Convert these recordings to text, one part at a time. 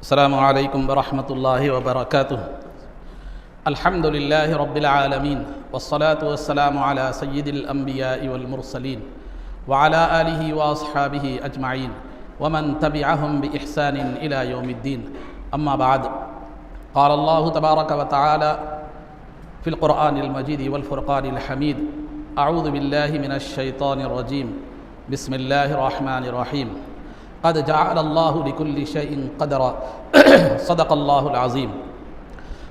السلام علیکم ورحمۃ اللہ وبرکاتہ۔ الحمد للہ رب العالمین والصلاة والسلام علی سید الانبیاء والمرسلین وعلی آلہ واصحابہ اجمعین ومن تبعہم بإحسان الی یوم الدین، اما بعد۔ قال اللہ تبارک وتعالی فی القرآن المجید والفرقان الحمید، اعوذ باللہ من الشیطان الرجیم، بسم اللہ الرحمن الرحیم۔ قد جعل اللہ لكل شيء قدرا صدق اللہ العظیم۔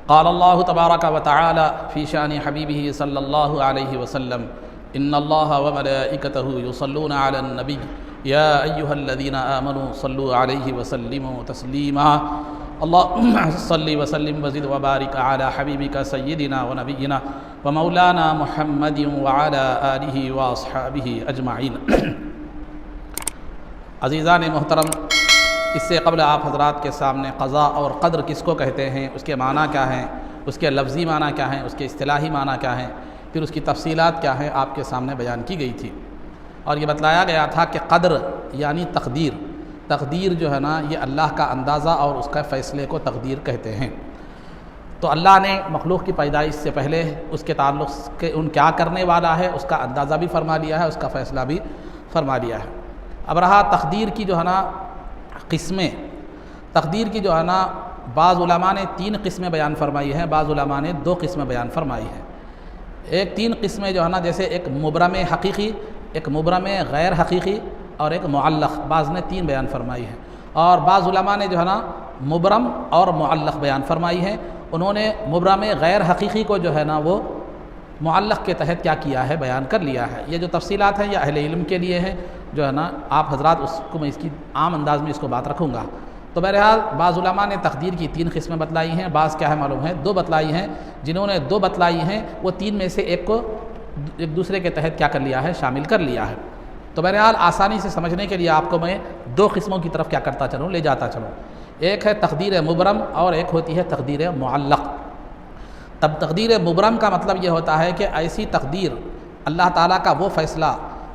قال اللہ تبارک وتعالی فی شان حبیبہ صلی اللہ علیہ وسلم، ان اللہ وملائکتہ یصلون علی النبی یا ایہا الذین آمنوا صلوا علیہ وسلموا تسلیما۔ اللہم صل وسلم وزد وبارک علی حبیبک سیدنا ونبینا ومولانا محمد وعلی آلہ واصحابہ اجمعین۔ عزیزان محترم، اس سے قبل آپ حضرات کے سامنے قضاء اور قدر کس کو کہتے ہیں، اس کے معنی کیا ہیں، اس کے لفظی معنی کیا ہیں، اس کے اصطلاحی معنی کیا ہیں، پھر اس کی تفصیلات کیا ہیں، آپ کے سامنے بیان کی گئی تھی۔ اور یہ بتلایا گیا تھا کہ قدر یعنی تقدیر جو ہے نا، یہ اللہ کا اندازہ اور اس کا فیصلے کو تقدیر کہتے ہیں۔ تو اللہ نے مخلوق کی پیدائش سے پہلے اس کے تعلق کے ان کیا کرنے والا ہے اس کا اندازہ بھی فرما لیا ہے، اس کا فیصلہ بھی فرما لیا ہے۔ اب رہا تقدیر کی جو ہے نا قسمیں، تقدیر کی جو ہے نا بعض علماء نے 3 قسمیں بیان فرمائی ہیں، بعض علماء نے 2 قسمیں بیان فرمائی ہیں۔ ایک 3 قسمیں جو ہے نا، جیسے ایک مبرم حقیقی، ایک مبرم غیر حقیقی اور ایک معلق، بعض نے 3 بیان فرمائی ہیں۔ اور بعض علماء نے جو ہے نا مبرم اور معلق بیان فرمائی ہیں۔ انہوں نے مبرم غیر حقیقی کو جو ہے نا وہ معلق کے تحت کیا کیا ہے، بیان کر لیا ہے۔ یہ جو تفصیلات ہیں یہ اہل علم کے لیے ہیں، جو ہے نا آپ حضرات اس کو میں اس کی عام انداز میں اس کو بات رکھوں گا۔ تو بہرحال بعض علماء نے تقدیر کی 3 قسمیں بتلائی ہیں، بعض کیا ہے معلوم ہے 2 بتلائی ہیں۔ جنہوں نے 2 بتلائی ہیں وہ 3 میں سے ایک کو ایک دوسرے کے تحت کیا کر لیا ہے، شامل کر لیا ہے۔ تو بہرحال آسانی سے سمجھنے کے لیے آپ کو میں 2 قسموں کی طرف کیا کرتا چلوں، لے جاتا چلوں۔ ایک ہے تقدیر مبرم اور ایک ہوتی ہے تقدیر معلق۔ تب تقدیر مبرم کا مطلب یہ ہوتا ہے کہ ایسی تقدیر، اللہ تعالیٰ کا وہ فیصلہ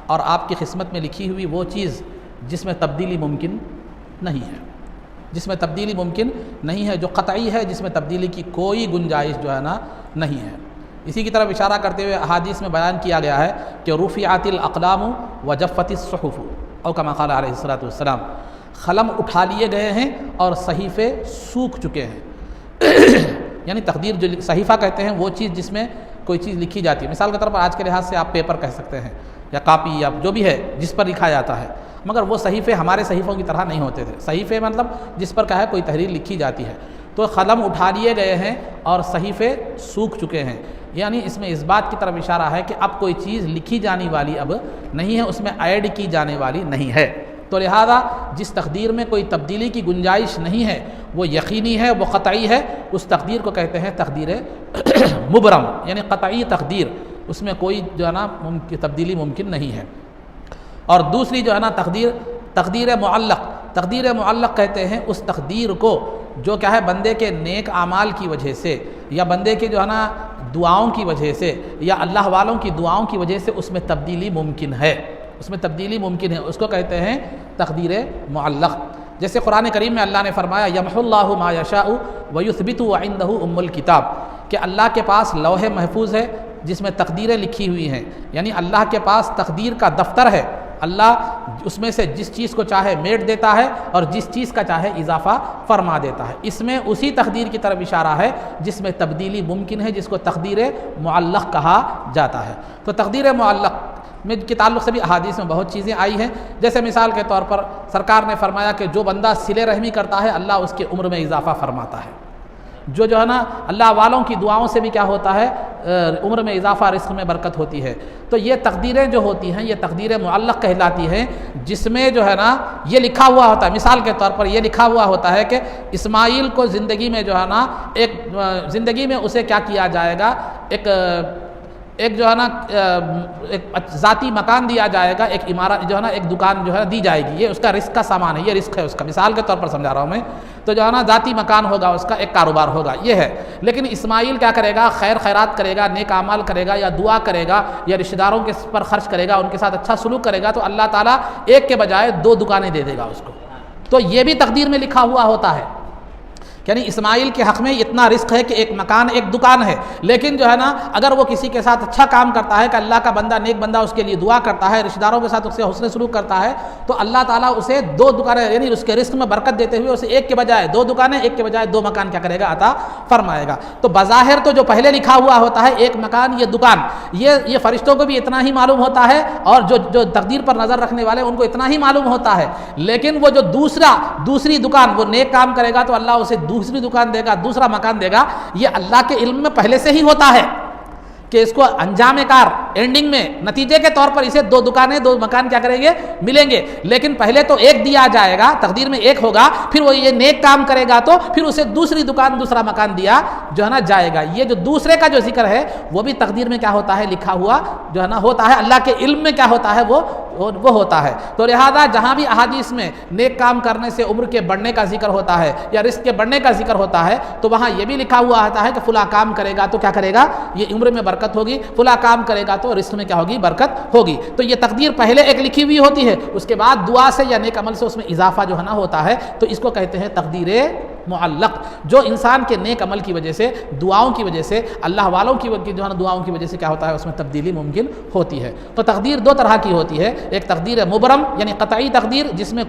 اور آپ کی قسمت میں لکھی ہوئی وہ چیز جس میں تبدیلی ممکن نہیں ہے، جس میں تبدیلی ممکن نہیں ہے، جو قطعی ہے، جس میں تبدیلی کی کوئی گنجائش جو ہے نا نہیں ہے۔ اسی کی طرف اشارہ کرتے ہوئے احادیث میں بیان کیا گیا ہے کہ رفعت الاقلام وجفت الصحف، او کما قال علیہ الصلوۃ والسلام، قلم اٹھا لیے گئے ہیں اور صحیفے سوکھ چکے ہیں۔ یعنی تقدیر جو صحیفہ کہتے ہیں وہ چیز جس میں کوئی چیز لکھی جاتی ہے۔ مثال کے طور پر آج کے لحاظ سے آپ پیپر کہہ سکتے ہیں یا کاپی یا جو بھی ہے جس پر لکھا جاتا ہے، مگر وہ صحیفے ہمارے صحیفوں کی طرح نہیں ہوتے تھے۔ صحیفے مطلب جس پر کیا ہے کوئی تحریر لکھی جاتی ہے، تو قلم اٹھا لیے گئے ہیں اور صحیفے سوکھ چکے ہیں۔ یعنی اس میں اس بات کی طرف اشارہ ہے کہ اب کوئی چیز لکھی جانے والی اب نہیں ہے، اس میں ایڈ کی جانے والی نہیں ہے۔ تو لہذا جس تقدیر میں کوئی تبدیلی کی گنجائش نہیں ہے، وہ یقینی ہے، وہ قطعی ہے، اس تقدیر کو کہتے ہیں تقدیر مبرم، یعنی قطعی تقدیر، اس میں کوئی جو ہے نا تبدیلی ممکن نہیں ہے۔ اور دوسری جو ہے نا تقدیر معلق، تقدیر معلق کہتے ہیں اس تقدیر کو جو کیا ہے بندے کے نیک اعمال کی وجہ سے یا بندے کے جو ہے نا دعاؤں کی وجہ سے یا اللہ والوں کی دعاؤں کی وجہ سے اس میں تبدیلی ممکن ہے، اس میں تبدیلی ممکن ہے، اس کو کہتے ہیں تقدیر معلق۔ جیسے قرآن کریم میں اللہ نے فرمایا یمحو اللہ ما یشاء ویثبت وعنده ام الکتاب، کہ اللہ کے پاس لوح محفوظ ہے جس میں تقدیریں لکھی ہوئی ہیں، یعنی اللہ کے پاس تقدیر کا دفتر ہے۔ اللہ اس میں سے جس چیز کو چاہے میٹ دیتا ہے اور جس چیز کا چاہے اضافہ فرما دیتا ہے۔ اس میں اسی تقدیر کی طرف اشارہ ہے جس میں تبدیلی ممکن ہے، جس کو تقدیر معلق کہا جاتا ہے۔ تو تقدیر معلق میں کے تعلق سے بھی احادیث میں بہت چیزیں آئی ہیں۔ جیسے مثال کے طور پر سرکار نے فرمایا کہ جو بندہ صلہ رحمی کرتا ہے اللہ اس کے عمر میں اضافہ فرماتا ہے۔ جو ہے نا اللہ والوں کی دعاؤں سے بھی کیا ہوتا ہے، عمر میں اضافہ، رزق میں برکت ہوتی ہے۔ تو یہ تقدیریں جو ہوتی ہیں یہ تقدیر معلق کہلاتی ہیں، جس میں جو ہے نا یہ لکھا ہوا ہوتا ہے۔ مثال کے طور پر یہ لکھا ہوا ہوتا ہے کہ اسماعیل کو زندگی میں جو ہے نا زندگی میں اسے کیا کیا جائے گا، ایک جو ہے نا ایک ذاتی مکان دیا جائے گا، ایک عمارت جو ہے نا ایک دکان جو ہے دی جائے گی، یہ اس کا رزق کا سامان ہے، یہ رزق ہے اس کا، مثال کے طور پر سمجھا رہا ہوں میں۔ تو جو ہے نا ذاتی مکان ہوگا اس کا، ایک کاروبار ہوگا، یہ ہے۔ لیکن اسماعیل کیا کرے گا، خیر خیرات کرے گا، نیک اعمال کرے گا، یا دعا کرے گا، یا رشتہ داروں کے پر خرچ کرے گا، ان کے ساتھ اچھا سلوک کرے گا، تو اللہ تعالیٰ ایک کے بجائے 2 دکانیں دے دے گا اس کو۔ تو یہ بھی تقدیر میں لکھا ہوا ہوتا ہے، یعنی اسماعیل کے حق میں اتنا رزق ہے کہ ایک مکان ایک دکان ہے، لیکن جو ہے نا اگر وہ کسی کے ساتھ اچھا کام کرتا ہے کہ اللہ کا بندہ نیک بندہ اس کے لیے دعا کرتا ہے، رشتہ داروں کے ساتھ اس سے حسن سلوک کرتا ہے، تو اللہ تعالیٰ اسے 2 دکانیں یعنی اس کے رزق میں برکت دیتے ہوئے اسے ایک کے بجائے 2 دکانیں، ایک کے بجائے 2 مکان کیا کرے گا؟ عطا فرمائے گا۔ تو بظاہر تو جو پہلے لکھا ہوا ہوتا ہے ایک مکان یہ دکان، یہ فرشتوں کو بھی اتنا ہی معلوم ہوتا ہے، اور جو تقدیر پر نظر رکھنے والے ان کو اتنا ہی معلوم ہوتا ہے، لیکن وہ جو دوسری دکان وہ نیک کام کرے گا تو اللہ اسے دوسری دکان دے گا، دوسرا مکان دے گا۔ یہ اللہ کے علم میں پہلے سے ہی ہوتا ہے کہ اس کو انجام کار اینڈنگ میں نتیجے کے طور پر اسے 2 دکانیں 2 مکان کیا کریں گے؟ ملیں گے، لیکن پہلے تو ایک دیا جائے گا، تقدیر میں ایک ہوگا، پھر وہ یہ نیک کام کرے گا تو پھر اسے دوسری دکان دوسرا مکان دیا جو ہے نا جائے گا۔ یہ جو دوسرے کا جو ذکر ہے وہ بھی تقدیر میں کیا ہوتا ہے؟ لکھا ہوا جو ہے نا ہوتا ہے، اللہ کے علم میں کیا ہوتا ہے؟ وہ ہوتا ہے۔ تو لہذا جہاں بھی احادیث میں نیک کام کرنے سے عمر کے بڑھنے کا ذکر ہوتا ہے یا رزق کے بڑھنے کا ذکر ہوتا ہے تو وہاں یہ بھی لکھا ہوا آتا ہے کہ فلاں کام کرے گا تو کیا کرے گا؟ یہ عمر میں برکت ہوگی، فلاں کام کرے گا تو رزق میں کیا ہوگی؟ برکت ہوگی۔ تو یہ تقدیر پہلے ایک لکھی ہوئی ہوتی ہے، اس کے بعد دعا سے یا نیک عمل سے اس میں اضافہ جو ہے نا ہوتا ہے، تو اس کو کہتے ہیں تقدیر معلق، جو انسان کے نیک عمل کی وجہ سے، دعاؤں کی وجہ سے، اللہ والوں کی جو ہے نا دعاؤں کی وجہ سے کیا ہوتا ہے؟ اس میں تبدیلی ممکن ہوتی ہے۔ تو تقدیر 2 طرح کی ہوتی ہے، ایک تقدیر مبرم یعنی قطعی تقدیر جس میں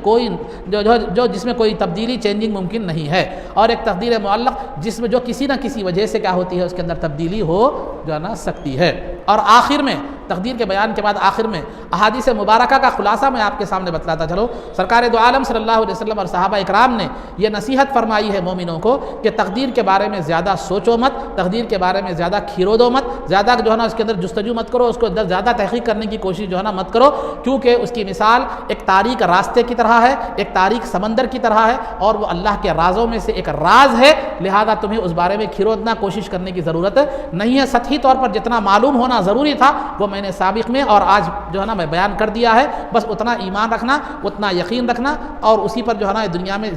کوئی تبدیلی چینجنگ ممکن نہیں ہے، اور ایک تقدیر معلق جس میں جو کسی نہ کسی وجہ سے کیا ہوتی ہے؟ اس کے اندر تبدیلی ہو جو ہے نا سکتی ہے۔ اور آخر میں تقدیر کے بیان کے بعد آخر میں احادیث مبارکہ کا خلاصہ میں آپ کے سامنے بتلاتا چلو۔ سرکار دو عالم صلی اللہ علیہ وسلم اور صحابہ اکرام نے یہ نصیحت فرمائی ہے مومنوں کو کہ تقدیر کے بارے میں زیادہ سوچو مت، تقدیر کے بارے میں زیادہ کھیرو دو مت، زیادہ جو ہے نا اس کے اندر جستجو مت کرو، اس کو اندر زیادہ تحقیق کرنے کی کوشش جو ہے نا مت کرو، کیونکہ اس کی مثال ایک تاریک راستے کی طرح ہے، ایک تاریک سمندر کی طرح ہے، اور وہ اللہ کے رازوں میں سے ایک راز ہے، لہذا تمہیں اس بارے میں کھیرودنا کوشش کرنے کی ضرورت نہیں ہے۔ سطحی طور پر جتنا معلوم ہونا ضروری تھا وہ میں نے سابق میں اور آج جو ہے نا میں بیان کر دیا ہے، بس اتنا ایمان رکھنا، اتنا یقین رکھنا، اور اسی پر جو ہے نا دنیا میں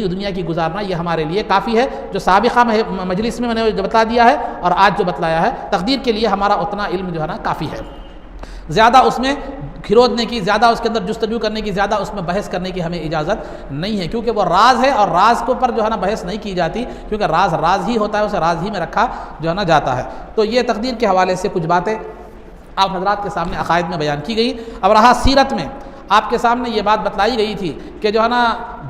دنیا کی گزارنا، یہ ہمارے لیے کافی ہے۔ جو سابقہ مجلس میں نے جو بتلا دیا ہے اور آج جو بتلایا ہے، تقدیر کے لیے ہمارا اتنا علم جو ہے نا کافی ہے۔ زیادہ اس میں کھرودنے کی، زیادہ اس کے اندر جستجو کرنے کی، زیادہ اس میں بحث کرنے کی ہمیں اجازت نہیں ہے، کیونکہ وہ راز ہے اور راز کے اوپر جو ہے نا بحث نہیں کی جاتی، کیونکہ راز راز ہی ہوتا ہے، اسے راز ہی میں رکھا جو ہے نا جاتا ہے۔ تو یہ تقدیر کے حوالے سے کچھ باتیں آپ حضرات کے سامنے عقائد میں بیان کی گئی۔ اب رہا سیرت میں، آپ کے سامنے یہ بات بتلائی گئی تھی کہ جو ہے نا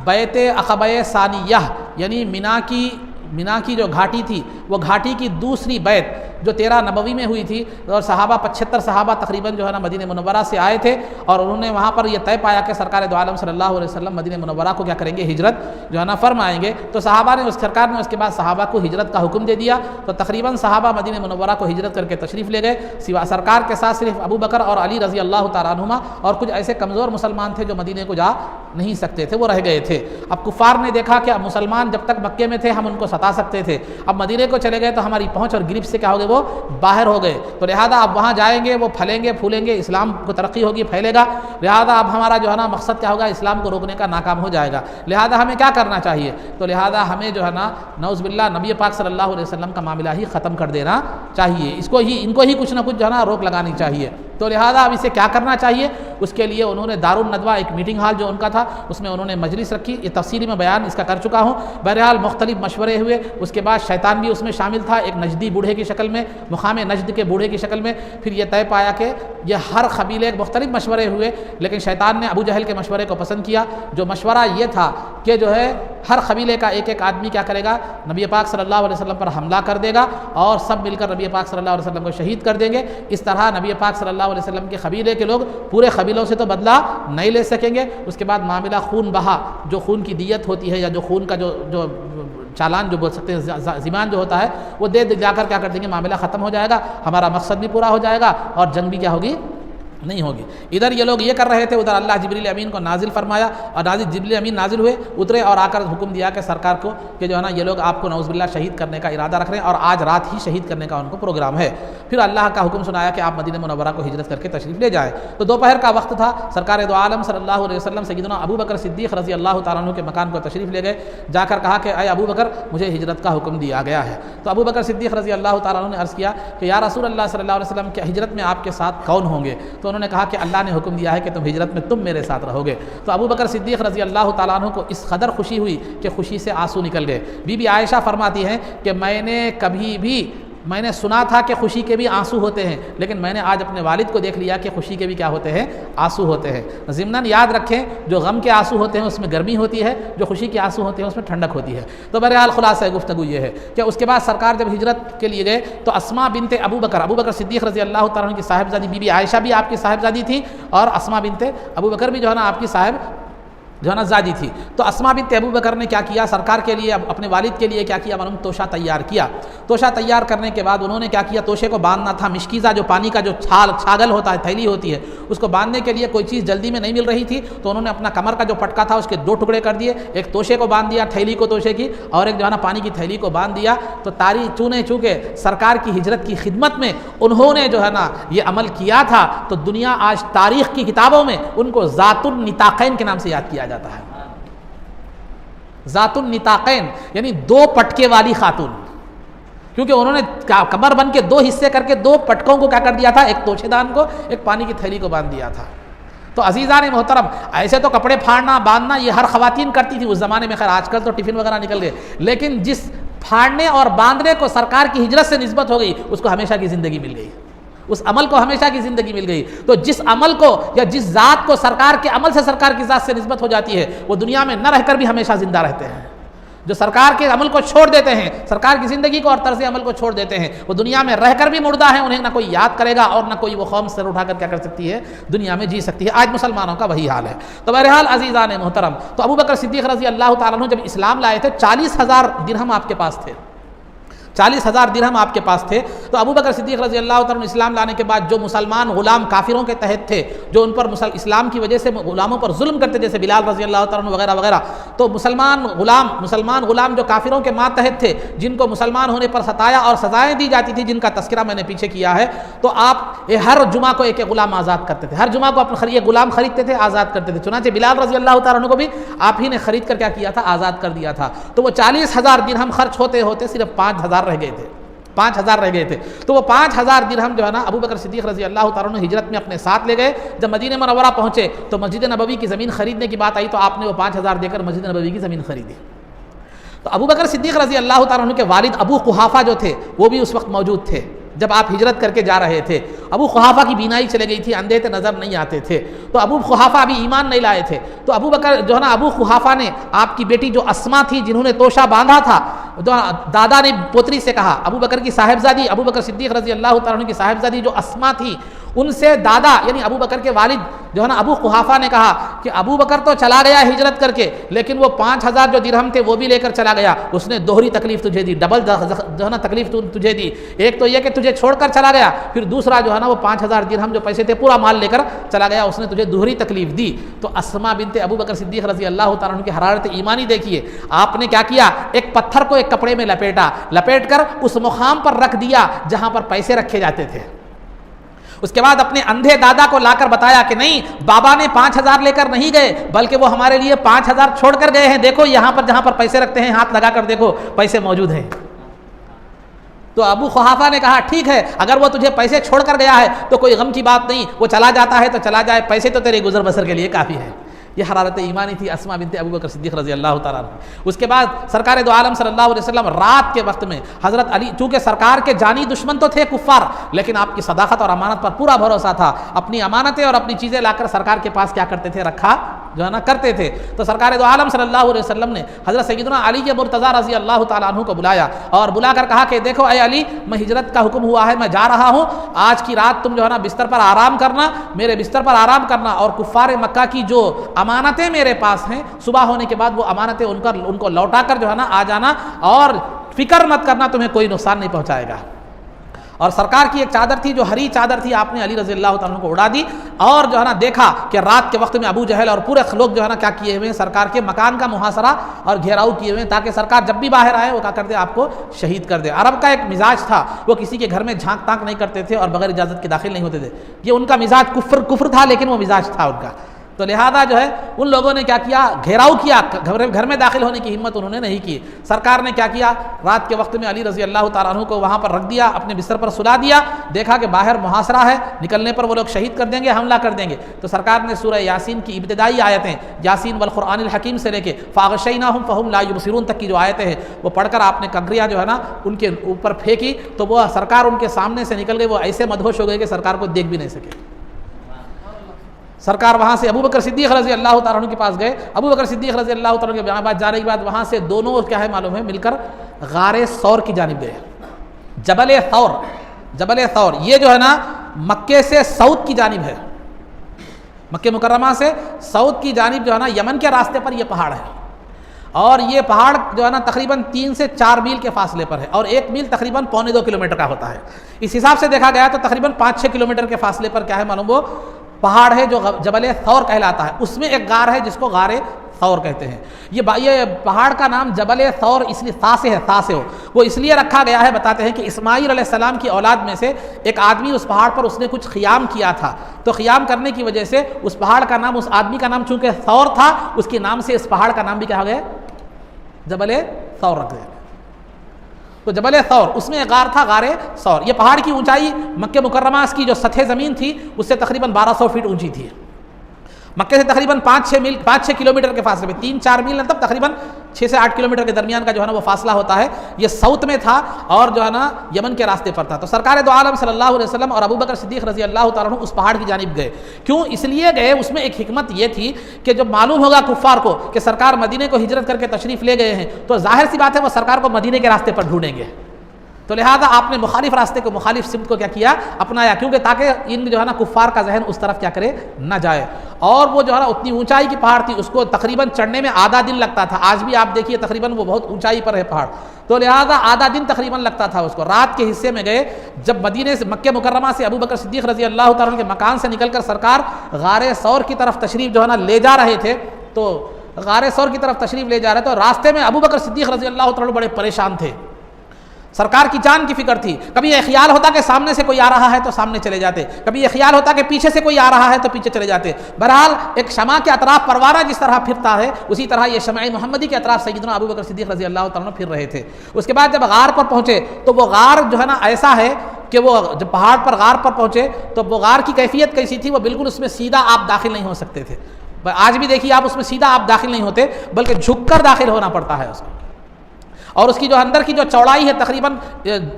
بیت عقبہ ثانیہ یعنی مینا کی جو گھاٹی تھی، وہ گھاٹی کی دوسری بیت جو 13 نبوی میں ہوئی تھی، اور 75 صحابہ تقریباً جو ہے نا مدینہ منورہ سے آئے تھے، اور انہوں نے وہاں پر یہ طے پایا کہ سرکار دو عالم صلی اللہ علیہ وسلم مدینہ منورہ کو کیا کریں گے؟ ہجرت جو ہے نا فرمائیں گے۔ تو صحابہ نے سرکار نے اس کے بعد صحابہ کو ہجرت کا حکم دے دیا، تو تقریباً صحابہ مدینہ منورہ کو ہجرت کر کے تشریف لے گئے، سوا سرکار کے ساتھ صرف ابو بکر اور علی رضی اللہ تعالیٰ عنہما، اور کچھ ایسے کمزور مسلمان تھے جو مدینے کو جا نہیں سکتے تھے، وہ رہ گئے تھے۔ اب کفار نے دیکھا کہ اب مسلمان جب تک مکے میں تھے ہم ان کو ستا سکتے تھے، اب مدینے کو چلے گئے تو ہماری پہنچ اور گرفت سے کیا ہو گئے؟ وہ باہر ہو گئے، تو لہذا اب وہاں جائیں گے وہ پھلیں گے پھولیں گے، اسلام کو ترقی ہوگی، پھیلے گا، لہذا اب ہمارا جو ہے نا مقصد کیا ہوگا؟ اسلام کو روکنے کا ناکام ہو جائے گا، لہذا ہمیں کیا کرنا چاہیے؟ تو لہذا ہمیں جو ہے نا نعوذ باللہ نبی پاک صلی اللہ علیہ وسلم کا معاملہ ہی ختم کر دینا چاہیے، ان کو ہی کچھ نہ کچھ جو ہے نا روک لگانی چاہیے۔ تو لہذا اب اسے کیا کرنا چاہیے؟ اس کے لیے انہوں نے دارالندوہ ایک میٹنگ ہال جو ان کا تھا اس میں انہوں نے مجلس رکھی، یہ تفصیلی میں بیان اس کا کر چکا ہوں۔ بہرحال مختلف مشورے ہوئے، اس کے بعد شیطان بھی اس میں شامل تھا، ایک نجدی بوڑھے کی شکل میں، مقام نجد کے بوڑھے کی شکل میں۔ پھر یہ طے پایا کہ یہ ہر قبیلے مختلف مشورے ہوئے، لیکن شیطان نے ابو جہل کے مشورے کو پسند کیا، جو مشورہ یہ تھا کہ جو ہے ہر قبیلے کا ایک آدمی کیا کرے گا؟ نبی پاک صلی اللہ علیہ وسلم پر حملہ کر دے گا اور سب مل کر نبی پاک صلی اللہ علیہ وسلم کو شہید کر دیں گے۔ اس طرح نبی پاک صلی اللہ علیہ وسلم کے قبیلے کے لوگ پورے قبیلوں سے تو بدلہ نہیں لے سکیں گے۔ اس کے بعد معاملہ خون بہا، جو خون کی دیت ہوتی ہے یا جو خون کا جو چالان جو بول سکتے ہیں، زمان جو ہوتا ہے، وہ دے جا کر کیا کر دیں گے؟ معاملہ ختم ہو جائے گا، ہمارا مقصد بھی پورا ہو جائے گا اور جنگ بھی کیا ہوگی؟ نہیں ہوگی۔ ادھر یہ لوگ یہ کر رہے تھے، ادھر اللہ جبریل امین کو نازل فرمایا، اور جبریل امین نازل ہوئے، اترے اور آ کر حکم دیا کہ سرکار کو کہ جو ہے نا یہ لوگ آپ کو نعوذ باللہ شہید کرنے کا ارادہ رکھ رہے ہیں، اور آج رات ہی شہید کرنے کا ان کو پروگرام ہے۔ پھر اللہ کا حکم سنایا کہ آپ مدینہ منورہ کو ہجرت کر کے تشریف لے جائیں۔ تو دوپہر کا وقت تھا، سرکار دو عالم صلی اللہ علیہ وسلم سیدنا ابو بکر صدیق رضی اللہ تعالیٰ عنہ کے مکان کو تشریف لے گئے، جا کر کہا کہ اے ابو بکر مجھے ہجرت کا حکم دیا گیا ہے۔ تو ابو بکر صدیق رضی اللہ تعالیٰ عنہ نے عرض کیا کہ یا رسول اللہ صلی اللہ علیہ وسلم کہ ہجرت میں آپ کے ساتھ کون ہوں گے؟ تو انہوں نے کہا کہ اللہ نے حکم دیا ہے کہ تم ہجرت میں تم میرے ساتھ رہو گے۔ تو ابو بکر صدیق رضی اللہ تعالیٰ عنہ کو اس قدر خوشی ہوئی کہ خوشی سے آنسو نکل گئے۔ بی بی عائشہ فرماتی ہیں کہ میں نے سنا تھا کہ خوشی کے بھی آنسو ہوتے ہیں، لیکن میں نے آج اپنے والد کو دیکھ لیا کہ خوشی کے بھی کیا ہوتے ہیں، آنسو ہوتے ہیں۔ ضمناً یاد رکھیں، جو غم کے آنسو ہوتے ہیں اس میں گرمی ہوتی ہے، جو خوشی کے آنسو ہوتے ہیں اس میں ٹھنڈک ہوتی ہے۔ تو بہرحال خلاصہ گفتگو یہ ہے کہ اس کے بعد سرکار جب ہجرت کے لیے گئے تو اسماء بنت ابو بکر صدیق رضی اللہ تعالیٰ عنہ کی صاحبزادی بی بی عائشہ بھی آپ کی صاحبزادی تھی، اور اسماء بنت ابو بکر بھی جو ہے نا آپ کی زادی تھی۔ تو اسماء بنت ابو بکر نے کیا کیا، سرکار کے لیے، اپنے والد کے لیے کیا کیا، معلوم توشہ تیار کیا۔ توشہ تیار کرنے کے بعد انہوں نے کیا کیا، توشے کو باندھنا تھا، مشکیزہ جو پانی کا جو چھاگل ہوتا ہے، تھیلی ہوتی ہے، اس کو باندھنے کے لیے کوئی چیز جلدی میں نہیں مل رہی تھی، تو انہوں نے اپنا کمر کا جو پٹکا تھا اس کے 2 ٹکڑے کر دیے، ایک توشے کو باندھ دیا، تھیلی کو توشے کی، اور ایک جو ہے نا پانی کی تھیلی کو باندھ دیا۔ تو چونکہ سرکار کی ہجرت کی خدمت میں انہوں نے جو ہے نا یہ عمل کیا تھا، تو دنیا آج تاریخ کی کتابوں میں ان کو ذات النطاقین کے نام سے یاد کیا جاتا ہے۔ ذات النطاقین یعنی 2 پٹکے والی خاتون، کیونکہ انہوں نے کمر بند کے 2 حصے کر کے 2 پٹکوں کو کیا کر دیا تھا، ایک توشے دان کو، ایک پانی کی تھیلی کو باندھ دیا تھا۔ تو عزیزان محترم، ایسے تو کپڑے پھاڑنا باندھنا یہ ہر خواتین کرتی تھی اس زمانے میں، خیر آج کل تو ٹفن وغیرہ نکل گئے، لیکن جس پھاڑنے اور باندھنے کو سرکار کی ہجرت سے نسبت ہو گئی اس کو ہمیشہ کی زندگی مل گئی، اس عمل کو ہمیشہ کی زندگی مل گئی۔ تو جس عمل کو یا جس ذات کو سرکار کے عمل سے سرکار کی ذات سے نسبت ہو جاتی ہے، وہ دنیا میں نہ رہ کر بھی ہمیشہ زندہ رہتے ہیں۔ جو سرکار کے عمل کو چھوڑ دیتے ہیں، سرکار کی زندگی کو اور طرز عمل کو چھوڑ دیتے ہیں، وہ دنیا میں رہ کر بھی مردہ ہیں، انہیں نہ کوئی یاد کرے گا اور نہ کوئی وہ قوم سر اٹھا کر کیا کر سکتی ہے، دنیا میں جی سکتی ہے۔ آج مسلمانوں کا وہی حال ہے۔ تو بہرحال عزیزان محترم، تو ابو بکر صدیق رضی اللہ تعالیٰ عنہ جب اسلام لائے تھے 40,000 درہم آپ کے پاس تھے، 40,000 درہم آپ کے پاس تھے۔ تو ابو بکر صدیق رضی اللہ تعالیٰ عنہ اسلام لانے کے بعد جو مسلمان غلام کافروں کے تحت تھے، جو ان پر اسلام کی وجہ سے غلاموں پر ظلم کرتے، جیسے بلال رضی اللہ تعالیٰ عنہ وغیرہ وغیرہ، تو مسلمان غلام جو کافروں کے ماتحت تھے، جن کو مسلمان ہونے پر ستایا اور سزائیں دی جاتی تھی، جن کا تذکرہ میں نے پیچھے کیا ہے، تو آپ ہر جمعہ کو ایک غلام آزاد کرتے تھے، ہر جمعہ کو اپنے غلام خریدتے تھے، آزاد کرتے تھے۔ چنانچہ بلال رضی اللہ تعالیٰ عنہ کو بھی آپ ہی نے خرید کر کیا کیا تھا، آزاد کر دیا تھا۔ تو وہ 40,000 درہم خرچ ہوتے ہوتے صرف 5,000 رہ گئے تھے، 5,000 رہ گئے تھے۔ تو وہ 5,000 درہم جو ہے نا ابو بکر صدیق رضی اللہ تعالیٰ عنہ ہجرت میں اپنے ساتھ لے گئے۔ جب مدینہ منورہ پہنچے تو مسجد نبوی کی زمین خریدنے کی بات آئی تو آپ نے وہ 5,000 دے کر مسجد نبوی کی زمین خریدی۔ تو ابو بکر صدیق رضی اللہ تعالیٰ عنہ کے والد ابو قحافہ جو تھے وہ بھی اس وقت موجود تھے جب آپ ہجرت کر کے جا رہے تھے۔ ابو قحافہ کی بینائی چلے گئی تھی، اندھے تھے، نظر نہیں آتے تھے، تو ابو قحافہ ابھی ایمان نہیں لائے تھے۔ تو ابو بکر جو ہے نا ابو قحافہ نے آپ کی بیٹی جو اسماء تھی، جنہوں نے توشہ باندھا تھا، دادا نے پوتری سے کہا، ابو بکر کی صاحبزادی، ابو بکر صدیق رضی اللہ تعالیٰ عنہ کی صاحبزادی جو اسماء تھی، ان سے دادا یعنی ابو بکر کے والد جو ہے نا ابو قحافہ نے کہا کہ ابو بکر تو چلا گیا ہجرت کر کے، لیکن وہ 5,000 جو درہم تھے وہ بھی لے کر چلا گیا، اس نے دوہری تکلیف تجھے دی، ڈبل جو ہے نا تکلیف تجھے دی۔ ایک تو یہ کہ تجھے چھوڑ کر چلا گیا، پھر دوسرا جو ہے نا وہ 5,000 درہم جو پیسے تھے پورا مال لے کر چلا گیا، اس نے تجھے دوہری تکلیف دی۔ تو اسماء بنت ابو بکر صدیق رضی اللہ تعالیٰ عنہ کی حرارت ایمانی دیکھیے، آپ نے کیا کیا، ایک پتھر کو ایک کپڑے میں لپیٹ کر اس مقام پر رکھ دیا جہاں پر پیسے رکھے جاتے تھے۔ اس کے بعد اپنے اندھے دادا کو لا کر بتایا کہ نہیں، بابا نے 5,000 لے کر نہیں گئے، بلکہ وہ ہمارے لیے 5,000 چھوڑ کر گئے ہیں، دیکھو یہاں پر جہاں پر پیسے رکھتے ہیں ہاتھ لگا کر دیکھو پیسے موجود ہیں۔ تو ابو قحافہ نے کہا ٹھیک ہے، اگر وہ تجھے پیسے چھوڑ کر گیا ہے تو کوئی غم کی بات نہیں، وہ چلا جاتا ہے تو چلا جائے، پیسے تو تیرے گزر بسر کے لیے کافی ہے۔ یہ حرارت ایمانی تھی اسماء بنت ابو بکر صدیق رضی اللہ تعالیٰ عنہ۔ اس کے بعد سرکار دو عالم صلی اللہ علیہ وسلم رات کے وقت میں حضرت علی، چونکہ سرکار کے جانی دشمن تو تھے کفار، لیکن آپ کی صداقت اور امانت پر پورا بھروسہ تھا، اپنی امانتیں اور اپنی چیزیں لا کر سرکار کے پاس کیا کرتے تھے، رکھا جو ہے نا کرتے تھے۔ تو سرکار دو عالم صلی اللہ علیہ وسلم نے حضرت سیدنا علی مرتضیٰ رضی اللہ تعالیٰ عنہ کو بلایا اور بلا کر کہا کہ دیکھو اے علی، میں ہجرت کا حکم ہوا ہے، میں جا رہا ہوں، آج کی رات تم جو ہے نا بستر پر آرام کرنا، میرے بستر پر آرام کرنا، اور کفار مکہ کی جو امانتیں میرے پاس ہیں صبح ہونے کے بعد وہ امانتیں ان کو لوٹا کر جو ہے نا آ جانا، اور فکر مت کرنا، تمہیں کوئی نقصان نہیں پہنچائے گا۔ اور سرکار کی ایک چادر تھی جو ہری چادر تھی، آپ نے علی رضی اللہ تعالیٰ عنہ کو اڑا دی، اور جو ہے نا دیکھا کہ رات کے وقت میں ابو جہل اور پورے لوگ جو ہے نا کیا کیے ہوئے ہیں، سرکار کے مکان کا محاصرہ اور گھیراؤ کیے ہوئے ہیں، تاکہ سرکار جب بھی باہر آئے وہ کیا کر دے، آپ کو شہید کر دے۔ عرب کا ایک مزاج تھا، وہ کسی کے گھر میں جھانک تانک نہیں کرتے تھے اور بغیر اجازت کے داخل نہیں ہوتے تھے، یہ ان کا مزاج کفر تھا، لیکن وہ مزاج تھا ان کا۔ تو لہذا جو ہے ان لوگوں نے کیا کیا، گھیراؤ کیا، گھر میں داخل ہونے کی ہمت انہوں نے نہیں کی۔ سرکار نے کیا کیا، رات کے وقت میں علی رضی اللہ تعالیٰ عنہ کو وہاں پر رکھ دیا، اپنے بستر پر سلا دیا، دیکھا کہ باہر محاصرہ ہے، نکلنے پر وہ لوگ شہید کر دیں گے، حملہ کر دیں گے۔ تو سرکار نے سورہ یاسین کی ابتدائی آیتیں، یاسین والقرآن الحکیم سے لے کے فاغشیناہم فہم لا یبصرون تک کی جو آیتیں ہیں وہ پڑھ کر آپ نے کنکریاں جو ہے نا ان کے اوپر پھینکی، تو وہ سرکار ان کے سامنے سے نکل گئے، وہ ایسے مدہوش ہو گئے کہ سرکار کو دیکھ بھی نہیں سکے۔ سرکار وہاں سے ابو بکر صدیق رضی اللہ تعالیٰ عنہ کے پاس گئے۔ ابو بکر صدیق رضی اللہ تعالیٰ عنہ کے بعد جانے کے بعد وہاں سے دونوں کیا ہے معلوم ہے، مل کر غار ثور کی جانب گئے۔ جبل ثور یہ جو ہے نا مکے سے سعود کی جانب ہے، مکہ مکرمہ سے سعود کی جانب جو ہے نا یمن کے راستے پر یہ پہاڑ ہے، اور یہ پہاڑ جو ہے نا تقریباً 3 سے 4 میل کے فاصلے پر ہے، اور 1 میل تقریباً 1.25 کلومیٹر کا ہوتا ہے۔ اس حساب سے دیکھا گیا تو تقریباً 5-6 کلومیٹر کے فاصلے پر کیا ہے معلوم، وہ پہاڑ ہے جو جبل ثور کہلاتا ہے۔ اس میں ایک غار ہے جس کو غار ثور کہتے ہیں۔ یہ پہاڑ کا نام جبل ثور اس لیے تاسع وہ اس لیے رکھا گیا ہے، بتاتے ہیں کہ اسماعیل علیہ السلام کی اولاد میں سے ایک آدمی اس پہاڑ پر اس نے کچھ خیام کیا تھا، تو خیام کرنے کی وجہ سے اس پہاڑ کا نام، اس آدمی کا نام چونکہ ثور تھا، اس کے نام سے اس پہاڑ کا نام بھی کیا ہو گیا، جبل ثور رکھ گیا۔ تو جبل ثور اس میں ایک غار تھا، غار ثور۔ یہ پہاڑ کی اونچائی مکہ مکرمہ کی جو سطح زمین تھی اس سے تقریباً 1200 فٹ اونچی تھی۔ مکے سے تقریباً 5-6 کلومیٹر کے فاصلے میں، 3-4 میل مطلب تقریباً 6 سے 8 کلومیٹر کے درمیان کا جو ہے نا وہ فاصلہ ہوتا ہے۔ یہ ساؤتھ میں تھا اور جو ہے نا یمن کے راستے پر تھا۔ تو سرکار دو عالم صلی اللہ علیہ وسلم اور ابو بکر صدیق رضی اللہ تعالیٰ عنہ اس پہاڑ کی جانب گئے۔ کیوں اس لیے گئے، اس میں ایک حکمت یہ تھی کہ جب معلوم ہوگا کفار کو کہ سرکار مدینے کو ہجرت کر کے تشریف لے گئے ہیں تو ظاہر سی بات ہے وہ سرکار کو مدینے کے راستے پر ڈھونڈیں گے، تو لہذا آپ نے مخالف راستے کو، مخالف سمت کو کیا اپنایا، کیونکہ تاکہ ان جو ہے نا کفار کا ذہن اس طرف کیا کرے، نہ جائے۔ اور وہ جو ہے نا اتنی اونچائی کی پہاڑ تھی، اس کو تقریباً چڑھنے میں آدھا دن لگتا تھا۔ آج بھی آپ دیکھیے تقریباً وہ بہت اونچائی پر ہے پہاڑ، تو لہذا آدھا دن تقریباً لگتا تھا اس کو۔ رات کے حصے میں گئے، جب مدینے سے مکہ مکرمہ سے ابو بکر صدیق رضی اللہ تعالیٰ کے مکان سے نکل کر سرکار غار ثور کی طرف تشریف جو ہے نا لے جا رہے تھے، تو غار ثور کی طرف تشریف لے جا رہے تھے، اور راستے میں ابو بکر صدیق رضی اللہ تعالیٰ بڑے پریشان تھے، سرکار کی جان کی فکر تھی۔ کبھی یہ خیال ہوتا کہ سامنے سے کوئی آ رہا ہے تو سامنے چلے جاتے، کبھی یہ خیال ہوتا کہ پیچھے سے کوئی آ رہا ہے تو پیچھے چلے جاتے۔ بہرحال ایک شمع کے اطراف پروانہ جس طرح پھرتا ہے، اسی طرح یہ شمع محمدی کے اطراف سیدنا ابو بکر صدیق رضی اللہ تعالیٰ عنہ پھر رہے تھے۔ اس کے بعد جب غار پر پہنچے تو وہ غار جو ہے نا ایسا ہے کہ وہ جب پہاڑ پر غار پر پہنچے تو وہ غار کی کیفیت کیسی تھی، وہ بالکل اس میں سیدھا آپ داخل نہیں ہو سکتے تھے۔ آج بھی دیکھیے آپ اس میں سیدھا آپ داخل نہیں ہوتے، بلکہ جھک کر داخل ہونا پڑتا ہے اس کو۔ اور اس کی جو اندر کی جو چوڑائی ہے تقریباً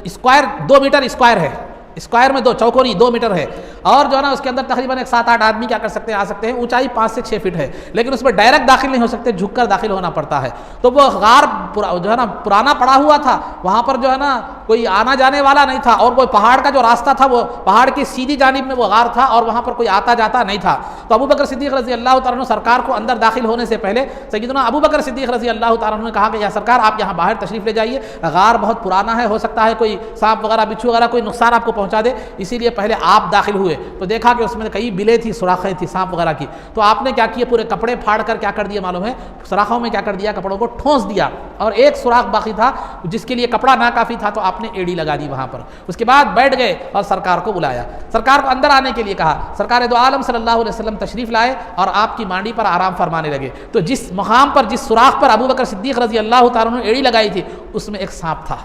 اسکوائر 2 میٹر اسکوائر ہے، اسکوائر میں 2 چوکونی 2 میٹر ہے، اور جو ہے نا اس کے اندر تقریباً 7-8 آدمی کیا کر سکتے ہیں، آ سکتے ہیں۔ اونچائی 5 سے 6 فٹ ہے، لیکن اس میں ڈائریکٹ داخل نہیں ہو سکتے، جھک کر داخل ہونا پڑتا ہے۔ تو وہ غار جو ہے نا پرانا پڑا ہوا تھا، وہاں پر جو ہے نا کوئی آنا جانے والا نہیں تھا، اور وہ پہاڑ کا جو راستہ تھا وہ پہاڑ کی سیدھی جانب میں وہ غار تھا، اور وہاں پر کوئی آتا جاتا نہیں تھا۔ تو ابو بکر صدیق رضی اللہ تعالیٰ عنہ سرکار کو اندر داخل ہونے سے پہلے سیدنا ابو بکر صدیق رضی اللہ تعالیٰ عنہ نے کہا کہ یا سرکار آپ یہاں باہر تشریف لے جائیے، غار بہت پرانا ہے، ہو سکتا ہے کوئی سانپ وغیرہ بچھو وغیرہ کوئی نقصان آپ کو پہنچا دے، اسی لیے پہلے آپ داخل ہوئے۔ تو دیکھا کہ اس میں کئی بلیں تھی، سوراخیں تھی سانپ وغیرہ کی، تو آپ نے کیا کیا، پورے کپڑے پھاڑ کر کیا کر دیا معلوم ہے، سوراخوں میں کیا کر دیا، کپڑوں کو ٹھونس دیا، اور ایک سوراخ باقی تھا جس کے لیے کپڑا ناکافی تھا، تو آپ نے ایڑی لگا دی وہاں پر۔ اس کے بعد بیٹھ گئے اور سرکار کو بلایا، سرکار کو اندر آنے کے لیے کہا۔ سرکار دو عالم صلی اللہ علیہ وسلم تشریف لائے اور آپ کی مانڈی پر آرام فرمانے لگے۔ تو جس مقام پر، جس سوراخ پر ابو بکر صدیق رضی اللہ تعالیٰ عنہ نے ایڑی لگائی تھی، اس میں ایک سانپ تھا،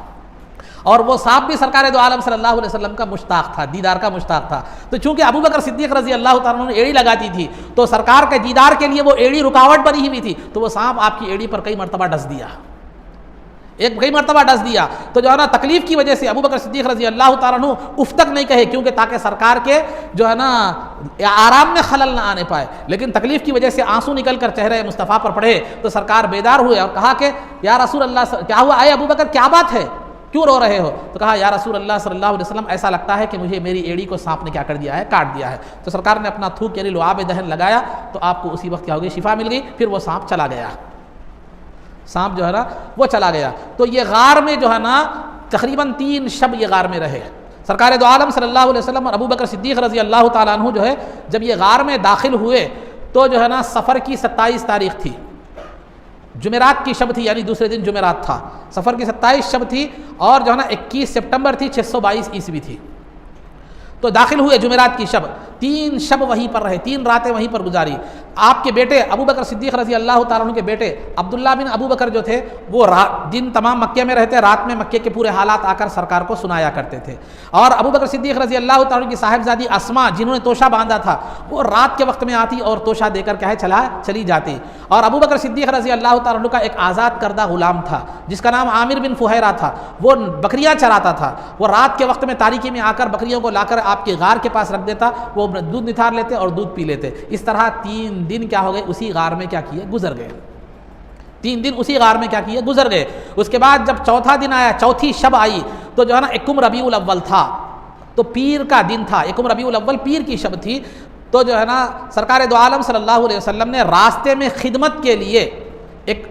اور وہ سانپ بھی سرکار دو عالم صلی اللہ علیہ وسلم کا مشتاق تھا، دیدار کا مشتاق تھا۔ تو چونکہ ابو بکر صدیق رضی اللہ تعالیٰ عنہ نے ایڑی لگاتی تھی، تو سرکار کے دیدار کے لیے وہ ایڑی رکاوٹ بنی ہوئی تھی، تو وہ سانپ آپ کی ایڑی پر کئی مرتبہ ڈس دیا، کئی مرتبہ ڈس دیا۔ تو جو ہے نا تکلیف کی وجہ سے ابو بکر صدیق رضی اللہ تعالیٰ عنہ اف تک نہیں کہے، کیونکہ تاکہ سرکار کے جو ہے نا آرام میں خلل نہ آنے پائے، لیکن تکلیف کی وجہ سے آنسو نکل کر چہرے مصطفیٰ پر پڑے۔ تو سرکار بیدار ہوئے اور کہا کہ یا رسول اللہ، کیا ہوا، اے ابو بکر کیا بات ہے، کیوں رو رہے ہو؟ تو کہا یا رسول اللہ صلی اللہ علیہ وسلم، ایسا لگتا ہے کہ مجھے میری ایڑی کو سانپ نے کیا کر دیا ہے، کاٹ دیا ہے۔ تو سرکار نے اپنا تھوک یعنی لعاب دہن لگایا، تو آپ کو اسی وقت کیا ہو گئی، شفا مل گئی، پھر وہ سانپ چلا گیا، سانپ جو ہے نا وہ چلا گیا۔ تو یہ غار میں جو ہے نا تقریباً 3 شب یہ غار میں رہے۔ سرکار دو عالم صلی اللہ علیہ وسلم اور ابو بکر صدیق رضی اللہ تعالیٰ عنہ جو ہے جب یہ غار میں داخل ہوئے تو جو ہے نا سفر کی 27 تاریخ تھی، جمعرات کی شب تھی، یعنی دوسرے دن جمعرات تھا، سفر کی 27 شب تھی، اور جو ہے نا 21 سپٹمبر تھی، 622 عیسوی تھی۔ تو داخل ہوئے جمعرات کی شب، 3 شب وہیں پر رہے، 3 راتیں وہیں پر گزاری۔ آپ کے بیٹے ابو بکر صدیق رضی اللہ تعالیٰ عنہ کے بیٹے عبداللہ بن ابو بکر جو تھے وہ دن تمام مکے میں رہتے، رات میں مکے کے پورے حالات آ کر سرکار کو سنایا کرتے تھے۔ اور ابو بکر صدیق رضی اللہ تعالیٰ عنہ کی صاحبزادی اسما جنہوں نے توشہ باندھا تھا وہ رات کے وقت میں آتی اور توشہ دے کر چلی جاتی۔ اور ابو بکر صدیق رضی اللہ تعالیٰ عنہ کا ایک آزاد کردہ غلام تھا جس کا نام عامر بن فہیرہ تھا، وہ بکریاں چراتا تھا، وہ رات کے وقت میں تاریکی میں آ کر بکریوں کو لا کر آپ کے غار کے پاس رکھ دیتا، وہ دودھ نتھار لیتے اور دودھ پی لیتے۔ اس طرح 3 دن کیا ہو گئے اسی غار میں کیا کیے گزر گئے، 3 دن اسی غار میں کیا کیے گزر گئے۔ اس کے بعد جب چوتھا دن آیا، چوتھی شب آئی، تو جو ہے نا یکم ربیع الاول تھا، تو پیر کا دن تھا، یکم ربیع الاول پیر کی شب تھی، تو جو ہے نا سرکار دو عالم صلی اللہ علیہ وسلم نے راستے میں خدمت کے لیے ایک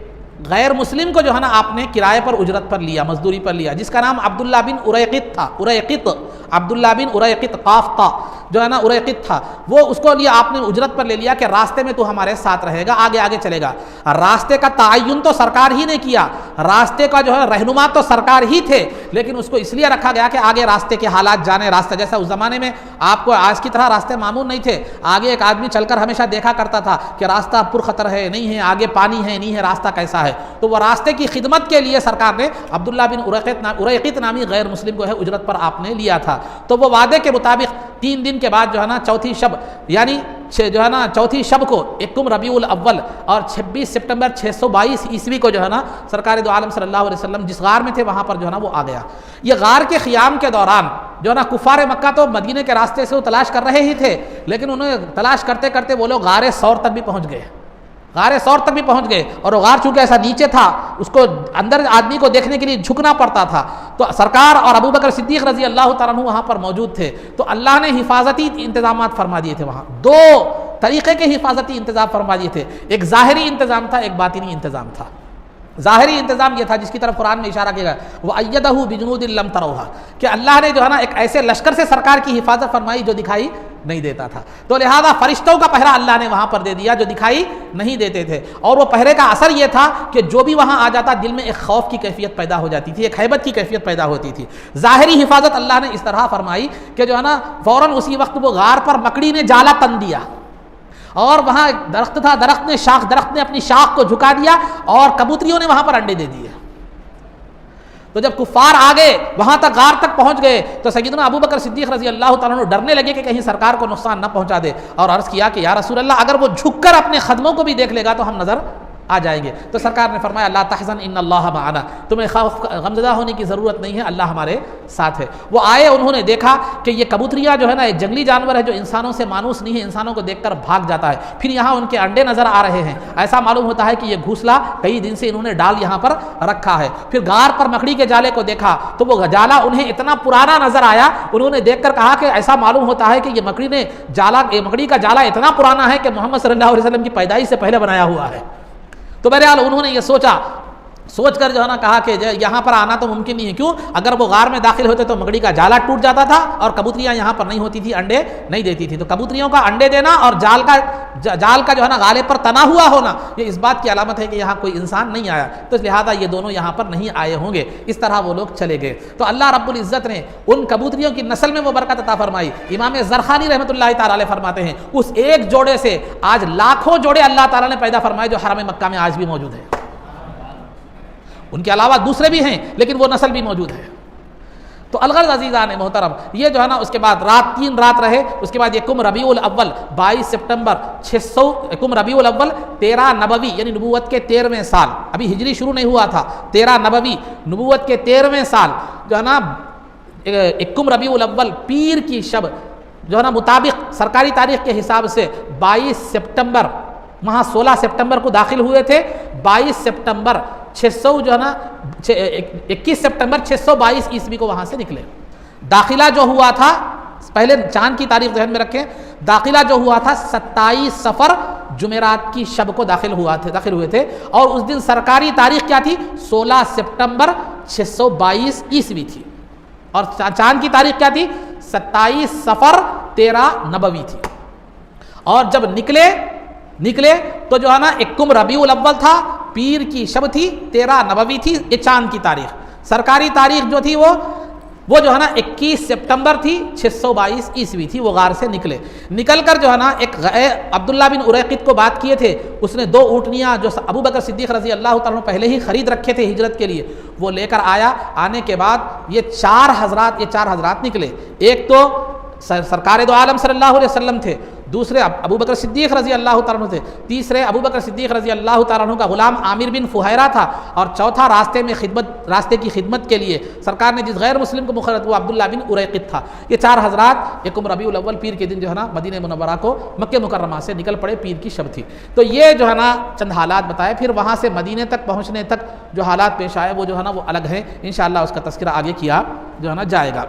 غیر مسلم کو جو ہے نا آپ نے کرائے پر اجرت پر لیا، مزدوری پر لیا، جس کا نام عبداللہ بن اریقط تھا، عبداللہ بن اریقط قاف کا جو ہے نا اریقط تھا، وہ اس کو لیے آپ نے اجرت پر لے لیا کہ راستے میں تو ہمارے ساتھ رہے گا، آگے آگے چلے گا۔ راستے کا تعین تو سرکار ہی نے کیا، راستے کا جو ہے رہنما تو سرکار ہی تھے، لیکن اس کو اس لیے رکھا گیا کہ آگے راستے کے حالات جانے، راستہ جیسا اس زمانے میں آپ کو آج کی طرح راستے معمول نہیں تھے، آگے ایک آدمی چل کر ہمیشہ دیکھا کرتا تھا کہ راستہ پر خطر ہے نہیں ہے، آگے پانی ہے نہیں ہے، راستہ کیسا ہے، تو وہ راستے کی خدمت کے لیے سرکار نے عبداللہ بن اریقط نامی غیر مسلم کو ہے اجرت پر آپ نے لیا تھا۔ تو وہ وعدے کے مطابق 3 دن کے بعد جو ہے نا چوتھی شب، یعنی جو ہے نا چوتھی شب کو یکم ربیع الاول اور 26 سپٹمبر 622 عیسوی کو جو ہے نا سرکار دو عالم صلی اللہ علیہ وسلم جس غار میں تھے وہاں پر جو ہے نا وہ آ گیا۔ یہ غار کے قیام کے دوران جو ہے نا کفار مکہ تو مدینے کے راستے سے وہ تلاش کر رہے ہی تھے، لیکن انہیں تلاش کرتے کرتے وہ لوگ غار ثور تک بھی پہنچ گئے، غار ثور تک بھی پہنچ گئے، اور وہ غار چونکہ ایسا نیچے تھا اس کو اندر آدمی کو دیکھنے کے لیے جھکنا پڑتا تھا، تو سرکار اور ابو بکر صدیق رضی اللہ تعالیٰ عنہ وہاں پر موجود تھے، تو اللہ نے حفاظتی انتظامات فرما دیے تھے، وہاں 2 طریقے کے حفاظتی انتظام فرما دیے تھے، ایک ظاہری انتظام تھا، ایک باطنی انتظام تھا۔ ظاہری انتظام یہ تھا جس کی طرف قرآن میں اشارہ کیا گیا، وَأَيَّدَهُ بِجُنُودٍ لَمْ تَرَوْهَا، کہ اللہ نے جو ہے نا ایک ایسے لشکر سے سرکار کی حفاظت فرمائی جو دکھائی نہیں دیتا تھا، تو لہذا فرشتوں کا پہرا اللہ نے وہاں پر دے دیا جو دکھائی نہیں دیتے تھے، اور وہ پہرے کا اثر یہ تھا کہ جو بھی وہاں آ جاتا دل میں ایک خوف کی کیفیت پیدا ہو جاتی تھی، ایک ہیبت کی کیفیت پیدا ہوتی تھی۔ ظاہری حفاظت اللہ نے اس طرح فرمائی کہ جو ہے نا فوراً اسی وقت وہ غار پر مکڑی نے جالا تن دیا، اور وہاں درخت تھا، درخت نے اپنی شاخ کو جھکا دیا اور کبوتریوں نے وہاں پر انڈے دے دیے۔ تو جب کفار آ گئے وہاں تک غار تک پہنچ گئے تو سیدنا ابو بکر صدیق رضی اللہ تعالیٰ عنہ ڈرنے لگے کہ کہیں سرکار کو نقصان نہ پہنچا دے، اور عرض کیا کہ یا رسول اللہ اگر وہ جھک کر اپنے خدموں کو بھی دیکھ لے گا تو ہم نظر آ جائیں گے۔ تو سرکار نے فرمایا لا تحزن ان اللہ معنا، تمہیں غمزدہ ہونے کی ضرورت نہیں ہے، اللہ ہمارے ساتھ ہے۔ وہ آئے، انہوں نے دیکھا کہ یہ کبوتریاں جو ہے نا ایک جنگلی جانور ہے جو انسانوں سے مانوس نہیں ہے، انسانوں کو دیکھ کر بھاگ جاتا ہے، پھر یہاں ان کے انڈے نظر آ رہے ہیں، ایسا معلوم ہوتا ہے کہ یہ گھونسلہ کئی دن سے انہوں نے ڈال یہاں پر رکھا ہے۔ پھر غار پر مکڑی کے جالے کو دیکھا تو وہ جالا انہیں اتنا پرانا نظر آیا، انہوں نے دیکھ کر کہا کہ ایسا معلوم ہوتا ہے کہ یہ مکڑی کا جالا اتنا پرانا ہے کہ محمد صلی اللہ علیہ وسلم کی پیدائش سے پہلے بنایا ہوا ہے۔ تو بہرحال انہوں نے یہ سوچ کر جو ہے نا کہا کہ یہاں پر آنا تو ممکن نہیں ہے، کیوں؟ اگر وہ غار میں داخل ہوتے تو مکڑی کا جالا ٹوٹ جاتا تھا اور کبوتریاں یہاں پر نہیں ہوتی تھی، انڈے نہیں دیتی تھی، تو کبوتریوں کا انڈے دینا اور جال کا جو ہے نا غالے پر تنا ہوا ہونا یہ اس بات کی علامت ہے کہ یہاں کوئی انسان نہیں آیا، تو لہٰذا یہ دونوں یہاں پر نہیں آئے ہوں گے۔ اس طرح وہ لوگ چلے گئے، تو اللہ رب العزت نے ان کبوتریوں کی نسل میں وہ برکت عطا فرمائی۔ امام زرخانی رحمۃ اللہ تعالی علیہ فرماتے ہیں اس ایک جوڑے سے آج لاکھوں جوڑے اللہ تعالیٰ نے پیدا فرمائے جو حرم مکہ میں آج بھی موجود ہیں، ان کے علاوہ دوسرے بھی ہیں لیکن وہ نسل بھی موجود ہے۔ تو الغرض عزیزان محترم یہ جو ہے نا اس کے بعد 3 رات رہے، اس کے بعد یکم ربیع الاول 22 سپٹمبر 600 یکم ربیع الاول 13 نبوی یعنی نبوت کے 13ویں سال، ابھی ہجری شروع نہیں ہوا تھا، 13 نبوی نبوت کے 13ویں سال جو ہے نا یکم ربیع الاول پیر کی شب جو ہے نا مطابق سرکاری تاریخ کے حساب سے 22 سپٹمبر، وہاں 16 سپٹمبر کو داخل ہوئے تھے، 22 سپٹمبر 600 جو ہے نا 21 سپٹمبر 622 عیسوی کو وہاں سے نکلے۔ داخلہ جو ہوا تھا، پہلے چاند کی تاریخ ذہن میں رکھیں، داخلہ جو ہوا تھا 27 صفر جمعرات کی شب کو داخل ہوئے تھے، اور اس دن سرکاری تاریخ کیا تھی؟ 16 سپٹمبر 622 عیسوی تھی، اور چاند کی تاریخ کیا تھی؟ 27 صفر 13 نبوی تھی۔ اور جب نکلے تو جو ہے نا یکم ربیع الاول تھا، پیر کی شب تھی، 13 نبوی تھی، یہ چاند کی تاریخ۔ سرکاری تاریخ جو تھی وہ وہ جو ہے نا 21 سپٹمبر تھی 622 عیسوی تھی، وہ غار سے نکل کر جو ہے نا ایک عبداللہ بن اریقط کو بات کیے تھے، اس نے 2 اونٹنیاں جو ابو بکر صدیق رضی اللہ تعالیٰ عنہ پہلے ہی خرید رکھے تھے ہجرت کے لیے، وہ لے کر آیا۔ آنے کے بعد یہ چار حضرات نکلے، ایک تو سرکار دو عالم صلی اللہ علیہ وسلم تھے، دوسرے ابو بکر صدیق رضی اللہ تعالیٰ عنہ تھے، تیسرے ابو بکر صدیق رضی اللہ تعالیٰ عنہ کا غلام عامر بن فہیرہ تھا، اور چوتھا راستے کی خدمت کے لیے سرکار نے جس غیر مسلم کو مقرر وہ عبداللہ بن اریقط تھا۔ یہ 4 حضرات یکم ربیع الاول پیر کے دن جو ہے نا مدینہ منورہ کو مکہ مکرمہ سے نکل پڑے، پیر کی شب تھی۔ تو یہ جو ہے نا چند حالات بتائے، پھر وہاں سے مدینے تک پہنچنے تک جو حالات پیش آئے وہ جو ہے نا وہ الگ ہیں، انشاءاللہ اس کا تذکرہ آگے کیا جو ہے نا جائے گا۔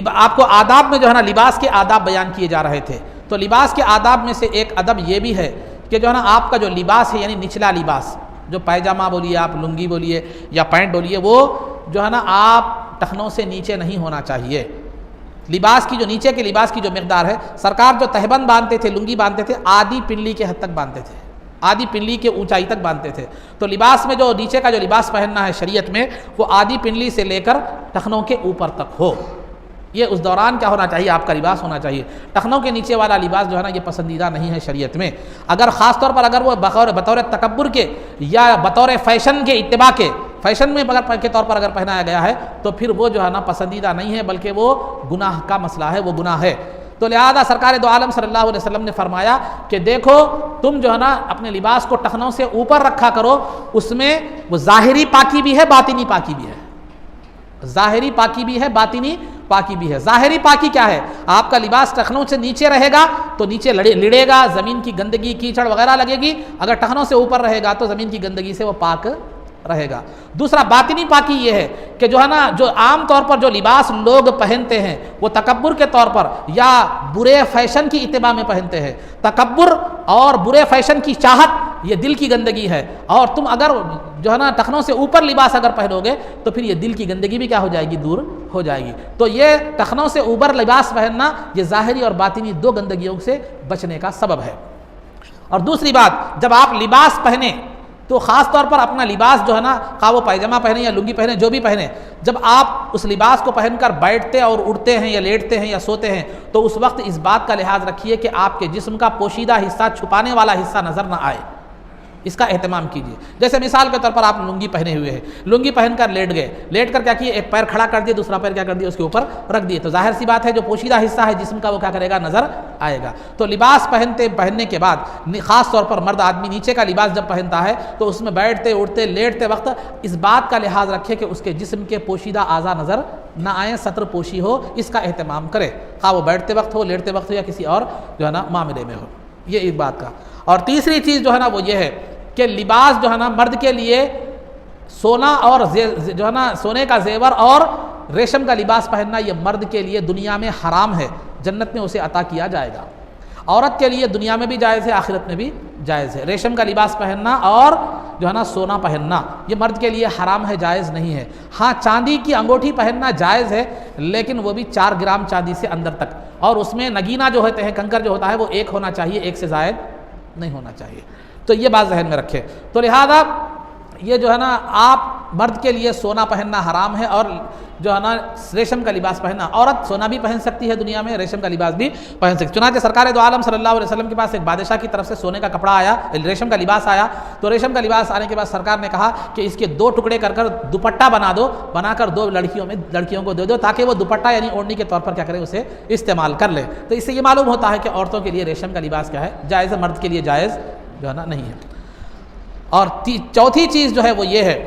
آپ کو آداب میں جو ہے نا لباس کے آداب بیان کیے جا رہے تھے، تو لباس کے آداب میں سے ایک ادب یہ بھی ہے کہ جو ہے نا آپ کا جو لباس ہے یعنی نچلا لباس، جو پائجامہ بولیے آپ، لنگی بولیے یا پینٹ بولیے، وہ جو ہے نا آپ ٹخنوں سے نیچے نہیں ہونا چاہیے۔ لباس کی جو نیچے کے لباس کی جو مقدار ہے، سرکار جو تہبند باندھتے تھے، لنگی باندھتے تھے، آدھی پنڈلی کے حد تک باندھتے تھے، آدھی پنڈلی کے اونچائی تک باندھتے تھے۔ تو لباس میں جو نیچے کا جو لباس پہننا ہے شریعت میں، وہ آدھی پنڈلی سے لے کر ٹخنوں کے اوپر تک ہو۔ یہ اس دوران کیا ہونا چاہیے، آپ کا لباس ہونا چاہیے۔ ٹخنوں کے نیچے والا لباس جو ہے نا یہ پسندیدہ نہیں ہے شریعت میں۔ اگر خاص طور پر اگر وہ بطور تکبر کے یا بطور فیشن کے اتباع کے، فیشن میں کے طور پر اگر پہنایا گیا ہے تو پھر وہ جو ہے نا پسندیدہ نہیں ہے، بلکہ وہ گناہ کا مسئلہ ہے، وہ گناہ ہے۔ تو لہذا سرکار دو عالم صلی اللہ علیہ وسلم نے فرمایا کہ دیکھو تم جو ہے نا اپنے لباس کو ٹخنوں سے اوپر رکھا کرو، اس میں وہ ظاہری پاکی بھی ہے، باطنی پاکی بھی ہے، ظاہری پاکی بھی ہے، باطنی پاکی بھی ہے۔ ظاہری پاکی کیا ہے؟ آپ کا لباس ٹخنوں سے نیچے رہے گا تو نیچے لڑے گا، زمین کی گندگی کیچڑ وغیرہ لگے گی، اگر ٹخنوں سے اوپر رہے گا تو زمین کی گندگی سے وہ پاک رہے گا۔ دوسرا باطنی پاکی یہ ہے کہ جو ہے نا جو عام طور پر جو لباس لوگ پہنتے ہیں وہ تکبر کے طور پر یا برے فیشن کی اتباع میں پہنتے ہیں۔ تکبر اور برے فیشن کی چاہت یہ دل کی گندگی ہے، اور تم اگر جو ہے نا ٹخنوں سے اوپر لباس اگر پہنو گے تو پھر یہ دل کی گندگی بھی کیا ہو جائے گی، دور ہو جائے گی۔ تو یہ ٹخنوں سے اوپر لباس پہننا یہ ظاہری اور باطنی 2 گندگیوں سے بچنے کا سبب ہے۔ اور دوسری بات، جب آپ لباس پہنیں تو خاص طور پر اپنا لباس جو ہے نا، خواہ وہ پائجامہ پہنے یا لنگی پہنے، جو بھی پہنے، جب آپ اس لباس کو پہن کر بیٹھتے اور اٹھتے ہیں یا لیٹتے ہیں یا سوتے ہیں تو اس وقت اس بات کا لحاظ رکھیے کہ آپ کے جسم کا پوشیدہ حصہ، چھپانے والا حصہ نظر نہ آئے، اس کا اہتمام کیجیے۔ جیسے مثال کے طور پر آپ لنگی پہنے ہوئے ہیں، لنگی پہن کر لیٹ گئے، لیٹ کر کیا کیے، ایک پیر کھڑا کر دیے، دوسرا پیر کیا کر دیا، اس کے اوپر رکھ دیے، تو ظاہر سی بات ہے جو پوشیدہ حصہ ہے جسم کا وہ کیا کرے گا، نظر آئے گا۔ تو لباس پہننے کے بعد خاص طور پر مرد آدمی نیچے کا لباس جب پہنتا ہے تو اس میں بیٹھتے اٹھتے لیٹتے وقت اس بات کا لحاظ رکھے کہ اس کے جسم کے پوشیدہ اعضاء نظر نہ آئیں، ستر پوشی ہو، اس کا اہتمام کرے، خواہ وہ بیٹھتے وقت ہو، لیٹتے وقت ہو یا کسی اور جو ہے نا معاملے میں ہو۔ یہ ایک بات کا۔ اور تیسری چیز جو ہے نا وہ یہ ہے کہ لباس جو ہے نا مرد کے لیے سونا اور جو ہے نا سونے کا زیور اور ریشم کا لباس پہننا یہ مرد کے لیے دنیا میں حرام ہے، جنت میں اسے عطا کیا جائے گا۔ عورت کے لیے دنیا میں بھی جائز ہے، آخرت میں بھی جائز ہے۔ ریشم کا لباس پہننا اور جو ہے نا سونا پہننا یہ مرد کے لیے حرام ہے، جائز نہیں ہے۔ ہاں چاندی کی انگوٹھی پہننا جائز ہے، لیکن وہ بھی 4 گرام چاندی سے اندر تک، اور اس میں نگینہ جو ہوتے ہیں، کنکر جو ہوتا ہے وہ 1 ہونا چاہیے، 1 سے زائد نہیں ہونا چاہیے۔ تو یہ بات ذہن میں رکھے۔ تو لہذا یہ جو ہے نا آپ مرد کے لیے سونا پہننا حرام ہے، اور جو ہے نا ریشم کا لباس پہننا، عورت سونا بھی پہن سکتی ہے دنیا میں، ریشم کا لباس بھی پہن سکتی ہے۔ چنانچہ سرکار دو عالم صلی اللہ علیہ وسلم کے پاس ایک بادشاہ کی طرف سے سونے کا کپڑا آیا، ریشم کا لباس آیا، تو ریشم کا لباس آنے کے بعد سرکار نے کہا کہ اس کے 2 ٹکڑے کر دوپٹہ بنا دو، بنا کر 2 لڑکیوں کو دے دو تاکہ وہ دوپٹہ یعنی اوڑھنی کے طور پر کیا کرے، اسے استعمال کر لے۔ تو اس سے یہ معلوم ہوتا ہے کہ عورتوں کے لیے ریشم کا لباس کیا ہے، جائز ہے، مرد کے لیے جائز جو ہے نا نہیں ہے۔ اور چوتھی چیز جو ہے وہ یہ ہے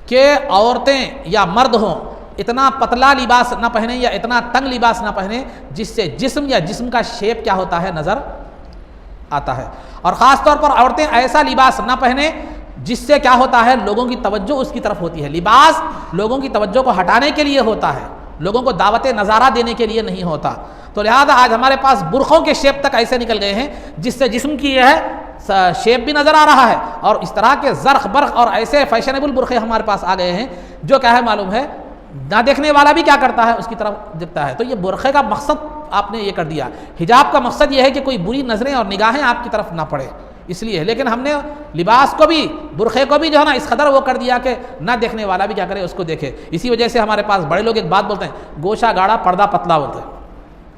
کہ عورتیں یا مرد ہوں اتنا پتلا لباس نہ پہنے یا اتنا تنگ لباس نہ پہنے جس سے جسم یا جسم کا شیپ کیا ہوتا ہے، نظر آتا ہے۔ اور خاص طور پر عورتیں ایسا لباس نہ پہنے جس سے کیا ہوتا ہے، لوگوں کی توجہ اس کی طرف ہوتی ہے۔ لباس لوگوں کی توجہ کو ہٹانے کے لیے ہوتا ہے، لوگوں کو دعوت نظارہ دینے کے لیے نہیں ہوتا۔ تو لہذا آج ہمارے پاس برقعوں کے شیپ تک ایسے نکل گئے ہیں جس سے جسم کی یہ ہے شیپ بھی نظر آ رہا ہے، اور اس طرح کے زرق برق اور ایسے فیشنیبل برقعے ہمارے پاس آ گئے ہیں جو کیا ہے معلوم ہے، نہ دیکھنے والا بھی کیا کرتا ہے، اس کی طرف دیکھتا ہے۔ تو یہ برقعے کا مقصد آپ نے یہ کر دیا، حجاب کا مقصد یہ ہے کہ کوئی بری نظریں اور نگاہیں آپ کی طرف نہ پڑے، اس لیے. لیکن ہم نے لباس کو بھی، برقعے کو بھی جو ہے نا اس قدر وہ کر دیا کہ نہ دیکھنے والا بھی کیا کرے، اس کو دیکھے. اسی وجہ سے ہمارے پاس بڑے لوگ ایک بات بولتے ہیں، گوشہ گاڑا پردہ پتلا ہوتا ہے.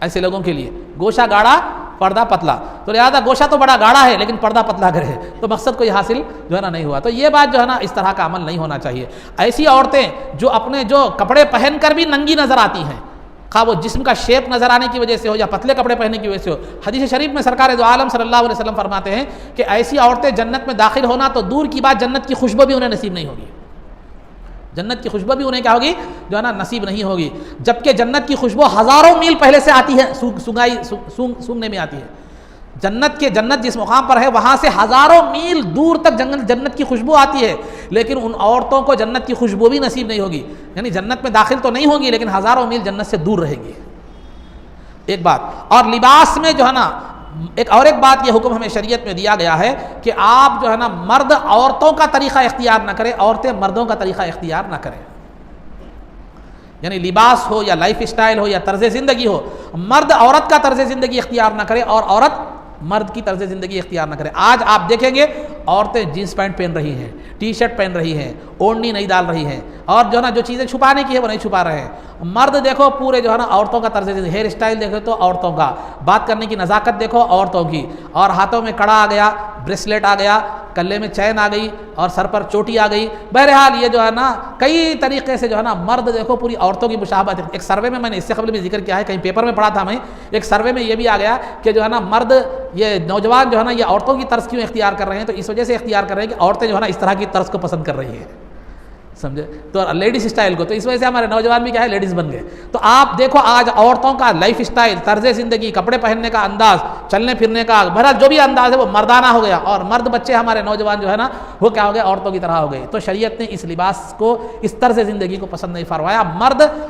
ایسے لوگوں کے لیے گوشہ گاڑا پردہ پتلا، تو لہٰذا گوشہ تو بڑا گاڑا ہے لیکن پردہ پتلا کرے تو مقصد کوئی حاصل جو ہے نا نہیں ہوا. تو یہ بات جو ہے نا اس طرح کا عمل نہیں ہونا چاہیے. ایسی عورتیں جو اپنے جو کپڑے پہن کر بھی ننگی نظر آتی ہیں، خواہ وہ جسم کا شیپ نظر آنے کی وجہ سے ہو یا پتلے کپڑے پہننے کی وجہ سے ہو. حدیث شریف میں سرکار دو عالم صلی اللہ علیہ وسلم فرماتے ہیں کہ ایسی عورتیں جنت میں داخل ہونا تو دور کی بات، جنت کی خوشبو بھی انہیں نصیب نہیں ہوگی. جنت کی خوشبو بھی انہیں کیا ہوگی جو ہے نا نصیب نہیں ہوگی. جبکہ جنت کی خوشبو ہزاروں میل پہلے سے آتی ہے، سونگنے میں آتی ہے. جنت جس مقام پر ہے وہاں سے ہزاروں میل دور تک جنت کی خوشبو آتی ہے، لیکن ان عورتوں کو جنت کی خوشبو بھی نصیب نہیں ہوگی. یعنی جنت میں داخل تو نہیں ہوگی لیکن ہزاروں میل جنت سے دور رہے گی. ایک بات. اور لباس میں جو ہے نا ایک بات، یہ حکم ہمیں شریعت میں دیا گیا ہے کہ آپ جو ہے نا مرد عورتوں کا طریقہ اختیار نہ کریں، عورتیں مردوں کا طریقہ اختیار نہ کریں. یعنی لباس ہو یا لائف اسٹائل ہو یا طرز زندگی ہو، مرد عورت کا طرز زندگی اختیار نہ کرے اور عورت مرد کی طرز زندگی اختیار نہ کرے. آج آپ دیکھیں گے عورتیں جینس پینٹ پہن رہی ہیں، ٹی شرٹ پہن رہی ہیں، اوڑھنی نہیں ڈال رہی ہیں، اور جو ہے نا جو چیزیں چھپانے کی ہے وہ نہیں چھپا رہے ہیں. مرد دیکھو پورے جو ہے نا عورتوں کا طرز زندگی، ہیئر اسٹائل دیکھو تو عورتوں کا، بات کرنے کی نزاکت دیکھو عورتوں کی، اور ہاتھوں میں کڑا آ گیا، بریسلیٹ آ گیا، گلے میں چین آ گئی اور سر پر چوٹی آ گئی. بہرحال یہ جو ہے نا کئی طریقے سے جو ہے نا مرد دیکھو پوری عورتوں کی مشابہت. ایک سروے میں نے اس سے قبل بھی ذکر کیا ہے، کہیں پیپر میں پڑھا تھا میں، ایک سروے میں یہ بھی آ گیا کہ جو ہے نا مرد، یہ نوجوان جو ہے نا یہ عورتوں کی طرز کیوں اختیار کر رہے ہیں، تو اس وجہ سے اختیار کر رہے ہیں کہ عورتیں جو ہے نا اس طرح کی طرز کو پسند کر رہی ہیں، سمجھے، تو لیڈیز اسٹائل کو، تو اس وجہ سے ہمارے نوجوان بھی کیا ہے لیڈیز بن گئے. تو آپ دیکھو آج عورتوں کا لائف اسٹائل، طرز زندگی، کپڑے پہننے کا انداز، چلنے پھرنے کا، بہرحال جو بھی انداز ہے وہ مردانہ ہو گیا، اور مرد بچے ہمارے نوجوان جو ہے نا وہ کیا ہو گئے، عورتوں کی طرح ہو گئے. تو شریعت نے اس لباس کو، اس طرز زندگی کو پسند نہیں فرمایا.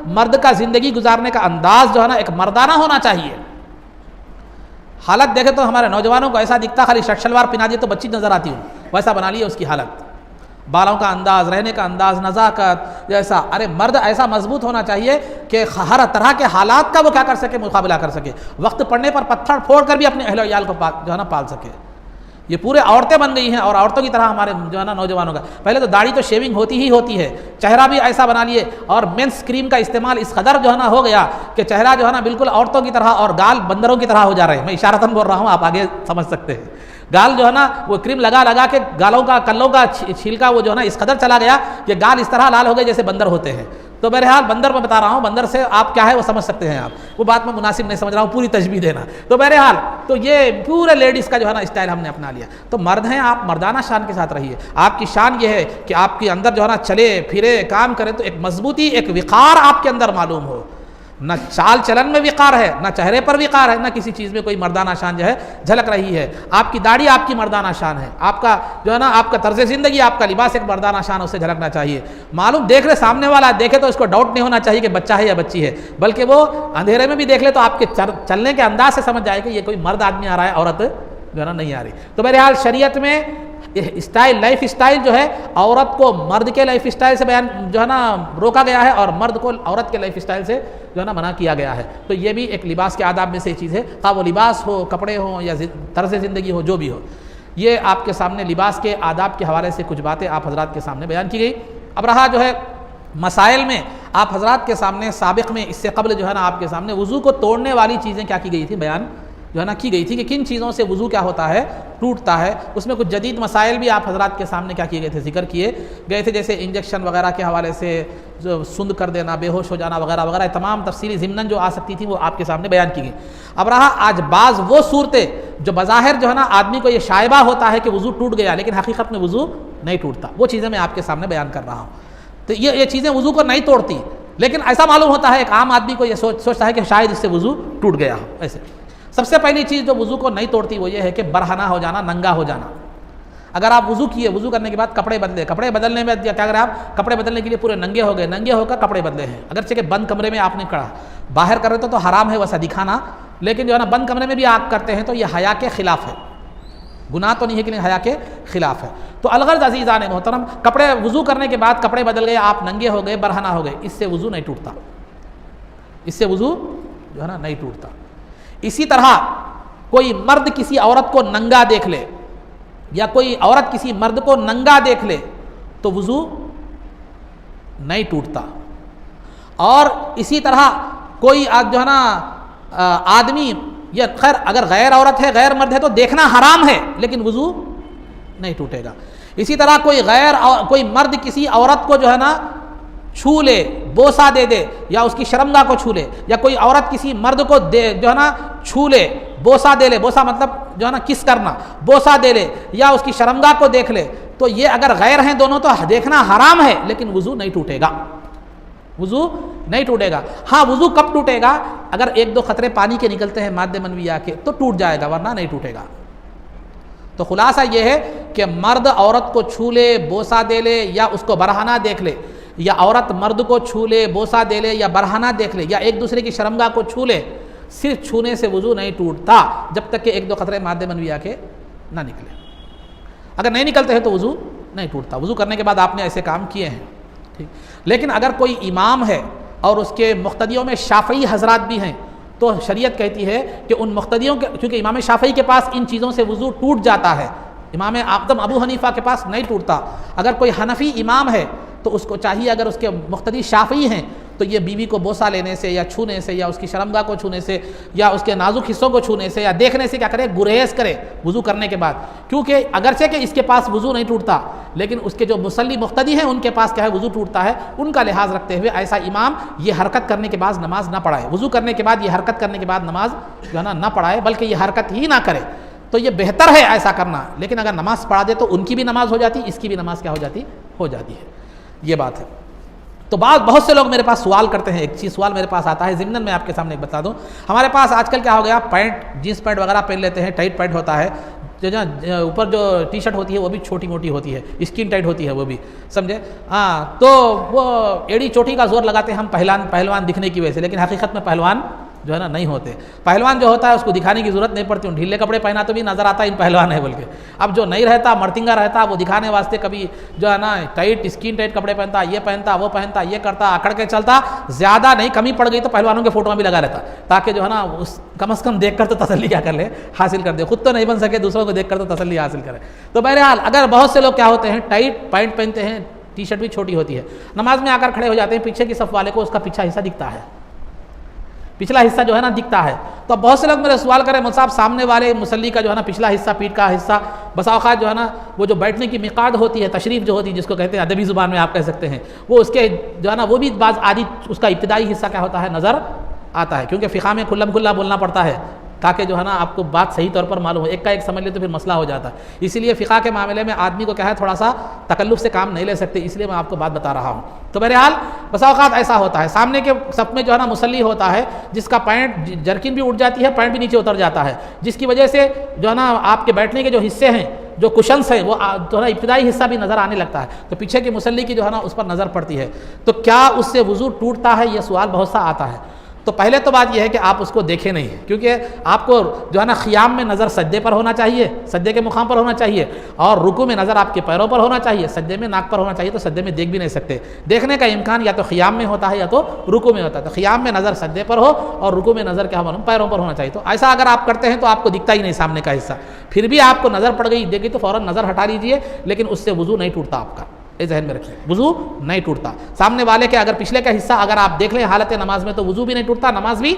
مرد کا زندگی گزارنے کا انداز جو ہے نا ایک مردانہ ہونا چاہیے. حالت دیکھے تو ہمارے نوجوانوں کو ایسا دکھتا خالی شرٹ شلوار پہنا دیے تو بچی نظر آتی ہوں، ویسا بنا لیے اس کی حالت، بالوں کا انداز، رہنے کا انداز، نزاکت جیسا. ارے مرد ایسا مضبوط ہونا چاہیے کہ ہر طرح کے حالات کا وہ کیا کر سکے، مقابلہ کر سکے، وقت پڑنے پر پتھر پھوڑ کر بھی اپنے اہل و عیال کو جو ہے نا پال سکے. یہ پورے عورتیں بن گئی ہیں، اور عورتوں کی طرح ہمارے جو ہے نا نوجوانوں کا پہلے تو داڑھی تو شیونگ ہوتی ہی ہوتی ہے، چہرہ بھی ایسا بنا لیے، اور مینس کریم کا استعمال اس قدر جو ہے نا ہو گیا کہ چہرہ جو ہے نا بالکل عورتوں کی طرح اور گال بندروں کی طرح ہو جا رہے ہیں. میں اشارتاً بول رہا ہوں، آپ آگے سمجھ سکتے ہیں. گال جو ہے نا وہ کریم لگا کے گالوں کا، کلوں کا چھیلکا وہ جو ہے نا اس قدر چلا گیا کہ گال اس طرح لال ہو گئے جیسے بندر ہوتے ہیں. تو بہرحال بندر میں بتا رہا ہوں، بندر سے آپ کیا ہے وہ سمجھ سکتے ہیں آپ، وہ بات میں مناسب نہیں سمجھ رہا ہوں پوری تشبیہ دینا. تو بہرحال تو یہ پورے لیڈیز کا جو ہے نا اسٹائل ہم نے اپنا لیا. تو مرد ہیں آپ مردانہ شان کے ساتھ رہیے. آپ کی شان یہ ہے کہ آپ کے اندر جو ہے نا چلے پھرے کام کرے تو ایک مضبوطی، ایک وقار آپ کے اندر معلوم ہو. نہ چال چلن میں وقار ہے، نہ چہرے پر وقار ہے، نہ کسی چیز میں کوئی مردانہ شان جو ہے جھلک رہی ہے. آپ کی داڑھی آپ کی مردانہ شان ہے، آپ کا جو ہے نا آپ کا طرز زندگی، آپ کا لباس ایک مردانہ شان اسے جھلکنا چاہیے. معلوم دیکھ رہے سامنے والا دیکھے تو اس کو ڈاؤٹ نہیں ہونا چاہیے کہ بچہ ہے یا بچی ہے، بلکہ وہ اندھیرے میں بھی دیکھ لے تو آپ کے چلنے کے انداز سے سمجھ جائے کہ یہ کوئی مرد آدمی آ رہا ہے، عورت جو ہے نا نہیں آ رہی. تو بہرحال شریعت میں اسٹائل، لائف اسٹائل جو ہے عورت کو مرد کے لائف اسٹائل سے بیان جو ہے نا روکا گیا ہے، اور مرد کو عورت کے لائف اسٹائل سے جو ہے نا منع کیا گیا ہے. تو یہ بھی ایک لباس کے آداب میں سے چیز ہے، خواہ وہ لباس ہو، کپڑے ہوں یا طرز زندگی ہو، جو بھی ہو. یہ آپ کے سامنے لباس کے آداب کے حوالے سے کچھ باتیں آپ حضرات کے سامنے بیان کی گئی. اب رہا جو ہے مسائل میں آپ حضرات کے سامنے سابق میں اس سے قبل جو ہے نا آپ کے سامنے وضو کو توڑنے والی چیزیں کیا کی گئی تھی، بیان جو ہے نا کی گئی تھی کہ کن چیزوں سے وضو کیا ہوتا ہے، ٹوٹتا ہے. اس میں کچھ جدید مسائل بھی آپ حضرات کے سامنے کیا کیے گئے تھے، ذکر کیے گئے تھے، جیسے انجیکشن وغیرہ کے حوالے سے سند کر دینا، بے ہوش ہو جانا وغیرہ وغیرہ، تمام تفصیلی ضمناً جو آ سکتی تھی وہ آپ کے سامنے بیان کی گئی. اب رہا آج بعض وہ صورتیں جو بظاہر جو ہے نا آدمی کو یہ شائبہ ہوتا ہے کہ وضو ٹوٹ گیا، لیکن حقیقت میں وضو نہیں ٹوٹتا، وہ چیزیں میں آپ کے سامنے بیان کر رہا ہوں. تو یہ چیزیں وضو کو نہیں توڑتی، لیکن ایسا معلوم ہوتا ہے ایک عام آدمی کو یہ سوچتا ہے کہ شاید اس سے وضو ٹوٹ گیا ہو. ایسے سب سے پہلی چیز جو وضو کو نہیں توڑتی وہ یہ ہے کہ برہنہ ہو جانا، ننگا ہو جانا. اگر آپ وضو کیے، وضو کرنے کے بعد کپڑے بدلے، کپڑے بدلنے میں کیا کریں آپ، کپڑے بدلنے کے لیے پورے ننگے ہو گئے، ننگے ہو کر کپڑے بدلے ہیں، اگرچہ کہ بند کمرے میں آپ نے کرا، باہر کر رہے تو حرام ہے ویسا دکھانا، لیکن جو ہے نا بند کمرے میں بھی آپ کرتے ہیں تو یہ حیا کے خلاف ہے، گناہ تو نہیں ہے لیکن حیا کے خلاف ہے. تو الغرض عزیزان محترم، کپڑے وضو کرنے کے بعد کپڑے بدل گئے، آپ ننگے ہو گئے، برہنہ ہو گئے، اس سے وضو نہیں ٹوٹتا، اس سے وضو جو ہے نا نہیں ٹوٹتا. اسی طرح کوئی مرد کسی عورت کو ننگا دیکھ لے، یا کوئی عورت کسی مرد کو ننگا دیکھ لے تو وضو نہیں ٹوٹتا. اور اسی طرح کوئی جو ہے نا آدمی یا خیر اگر غیر عورت ہے غیر مرد ہے تو دیکھنا حرام ہے لیکن وضو نہیں ٹوٹے گا. اسی طرح کوئی مرد کسی عورت کو جو ہے نا چھو لے, بوسہ دے دے یا اس کی شرمگاہ کو چھو لے, یا کوئی عورت کسی مرد کو جو ہے نا چھو لے, بوسہ دے لے, بوسہ مطلب جو ہے نا کس کرنا, بوسہ دے لے یا اس کی شرمگاہ کو دیکھ لے, تو یہ اگر غیر ہیں دونوں تو دیکھنا حرام ہے لیکن وضو نہیں ٹوٹے گا, وضو نہیں ٹوٹے گا. ہاں وضو کب ٹوٹے گا؟ اگر ایک دو قطرے پانی کے نکلتے ہیں مادہ منویہ کے تو ٹوٹ جائے گا, ورنہ نہیں ٹوٹے گا. تو خلاصہ یہ ہے کہ مرد عورت کو چھو لے, بوسہ دے لے یا اس کو برہنہ دیکھ لے, یا عورت مرد کو چھو لے, بوسہ دے لے یا برہنہ دیکھ لے, یا ایک دوسرے کی شرمگاہ کو چھو لے, صرف چھونے سے وضو نہیں ٹوٹتا جب تک کہ ایک دو قطرے مادہ منویہ کے نہ نکلے. اگر نہیں نکلتے ہیں تو وضو نہیں ٹوٹتا. وضو کرنے کے بعد آپ نے ایسے کام کیے ہیں, ٹھیک. لیکن اگر کوئی امام ہے اور اس کے مقتدیوں میں شافعی حضرات بھی ہیں تو شریعت کہتی ہے کہ ان مقتدیوں کے, کیونکہ امام شافعی کے پاس ان چیزوں سے وضو ٹوٹ جاتا ہے, امام اعظم ابو حنیفہ کے پاس نہیں ٹوٹتا. اگر کوئی حنفی امام ہے تو اس کو چاہیے, اگر اس کے مقتدی شافعی ہیں تو یہ بیوی کو بوسہ لینے سے یا چھونے سے یا اس کی شرمگاہ کو چھونے سے یا اس کے نازک حصوں کو چھونے سے یا دیکھنے سے کیا کرے, گریز کرے وضو کرنے کے بعد. کیونکہ اگرچہ کہ اس کے پاس وضو نہیں ٹوٹتا لیکن اس کے جو مصلی مقتدی ہیں ان کے پاس کیا ہے, وضو ٹوٹتا ہے. ان کا لحاظ رکھتے ہوئے ایسا امام یہ حرکت کرنے کے بعد نماز نہ پڑھائے, وضو کرنے کے بعد یہ حرکت کرنے کے بعد نماز جو ہے نا نہ پڑھائے, بلکہ یہ حرکت ہی نہ کرے. تو یہ بہتر ہے ایسا کرنا. لیکن اگر نماز پڑھا دے تو ان کی بھی نماز ہو جاتی, اس کی بھی نماز کیا ہو جاتی ہے. یہ بات ہے. تو بہت سے لوگ میرے پاس سوال کرتے ہیں, ایک چیز سوال میرے پاس آتا ہے, ضمناً میں آپ کے سامنے ایک بتا دوں. ہمارے پاس آج کل کیا ہو گیا, پینٹ جینس پینٹ وغیرہ پہن لیتے ہیں, ٹائٹ پینٹ ہوتا ہے, اوپر جو ٹی شرٹ ہوتی ہے وہ بھی چھوٹی موٹی ہوتی ہے, اسکن ٹائٹ ہوتی ہے وہ بھی, سمجھے. ہاں تو وہ ایڑی چوٹی کا زور لگاتے ہیں ہم پہلوان دکھنے کی وجہ سے, لیکن حقیقت میں پہلوان جو ہے نا نہیں ہوتے. پہلوان جو ہوتا ہے اس کو دکھانے کی ضرورت نہیں پڑتی, ڈھیلے کپڑے پہنا تو بھی نظر آتا ہے ان پہلوان ہے بول کے. اب جو نہیں رہتا, مرتنگا رہتا, وہ دکھانے واسطے کبھی جو ہے نا ٹائٹ اسکن ٹائٹ کپڑے پہنتا, یہ پہنتا وہ پہنتا, یہ کرتا, اکڑ کے چلتا, زیادہ نہیں کمی پڑ گئی تو پہلوانوں کے فوٹو بھی لگا رہتا, تاکہ جو ہے نا کم از کم دیکھ کر تو تسلی کیا کر لے, حاصل کر دے. خود تو نہیں بن سکے, دوسروں کو دیکھ کر تو تسلی حاصل کرے. تو بہرحال اگر بہت سے لوگ کیا ہوتے ہیں, ٹائٹ پینٹ پہنتے ہیں, ٹی شرٹ بھی چھوٹی ہوتی ہے, نماز میں آ کر کھڑے ہو جاتے ہیں, پیچھے کی صف والے کو اس کا پیچھا حصہ دکھتا ہے, پچھلا حصہ جو ہے نا دکھتا ہے. تو بہت سے لوگ میرے سوال کریں, مول صاحب صاحب والے مصلی کا جو ہے نا پچھلا حصہ, پیٹھ کا حصہ, بسا اوقات جو ہے نا وہ جو بیٹھنے کی مقعد ہوتی ہے, تشریف جو ہوتی ہے, جس کو کہتے ہیں ادبی زبان میں آپ کہہ سکتے ہیں, وہ اس کے جو ہے نا وہ بھی بعض آدھی اس کا ابتدائی حصہ کیا ہوتا ہے, نظر آتا ہے. کیونکہ فقہ میں کھلا بولنا پڑتا ہے تاکہ جو ہے نا آپ کو بات صحیح طور پر معلوم ہو. ایک کا ایک سمجھ لے تو پھر مسئلہ ہو جاتا ہے. اسی لیے فقہ کے معاملے میں آدمی کو کیا ہے, تھوڑا سا تکلف سے کام نہیں لے سکتے, اس لیے میں آپ کو بات بتا رہا ہوں. تو بہرحال بسا اوقات ایسا ہوتا ہے, سامنے کے صف میں جو ہے نا مصلی ہوتا ہے جس کا پینٹ جرکن بھی اٹھ جاتی ہے, پینٹ بھی نیچے اتر جاتا ہے, جس کی وجہ سے جو ہے نا آپ کے بیٹھنے کے جو حصے ہیں, جو کشنس ہیں, وہ جو ہے نا ابتدائی حصہ بھی نظر آنے لگتا ہے. تو پیچھے کی مصلی کی جو ہے نا اس پر نظر پڑتی ہے. تو کیا اس سے وضو ٹوٹتا ہے, یہ سوال بہت سا آتا ہے. تو پہلے تو بات یہ ہے کہ آپ اس کو دیکھیں نہیں, کیونکہ آپ کو جو ہے نا خیام میں نظر سجدے پر ہونا چاہیے, سجدے کے مقام پر ہونا چاہیے, اور رکوع میں نظر آپ کے پیروں پر ہونا چاہیے, سجدے میں ناک پر ہونا چاہیے. تو سجدے میں دیکھ بھی نہیں سکتے. دیکھنے کا امکان یا تو خیام میں ہوتا ہے یا تو رکوع میں ہوتا ہے. تو خیام میں نظر سجدے پر ہو اور رکوع میں نظر کیا معلوم پیروں پر ہونا چاہیے. تو ایسا اگر آپ کرتے ہیں تو آپ کو دکھتا ہی نہیں سامنے کا حصہ, پھر بھی آپ کو نظر پڑ گئی دیکھی تو فوراً نظر ہٹا لیجیے, لیکن اس سے وضو نہیں ٹوٹتا آپ کا. ذہن میں رکھیں, وضو نہیں ٹوٹتا. سامنے والے کے اگر پچھلے کا حصہ اگر آپ دیکھ لیں حالت نماز میں تو وضو بھی نہیں ٹوٹتا, نماز بھی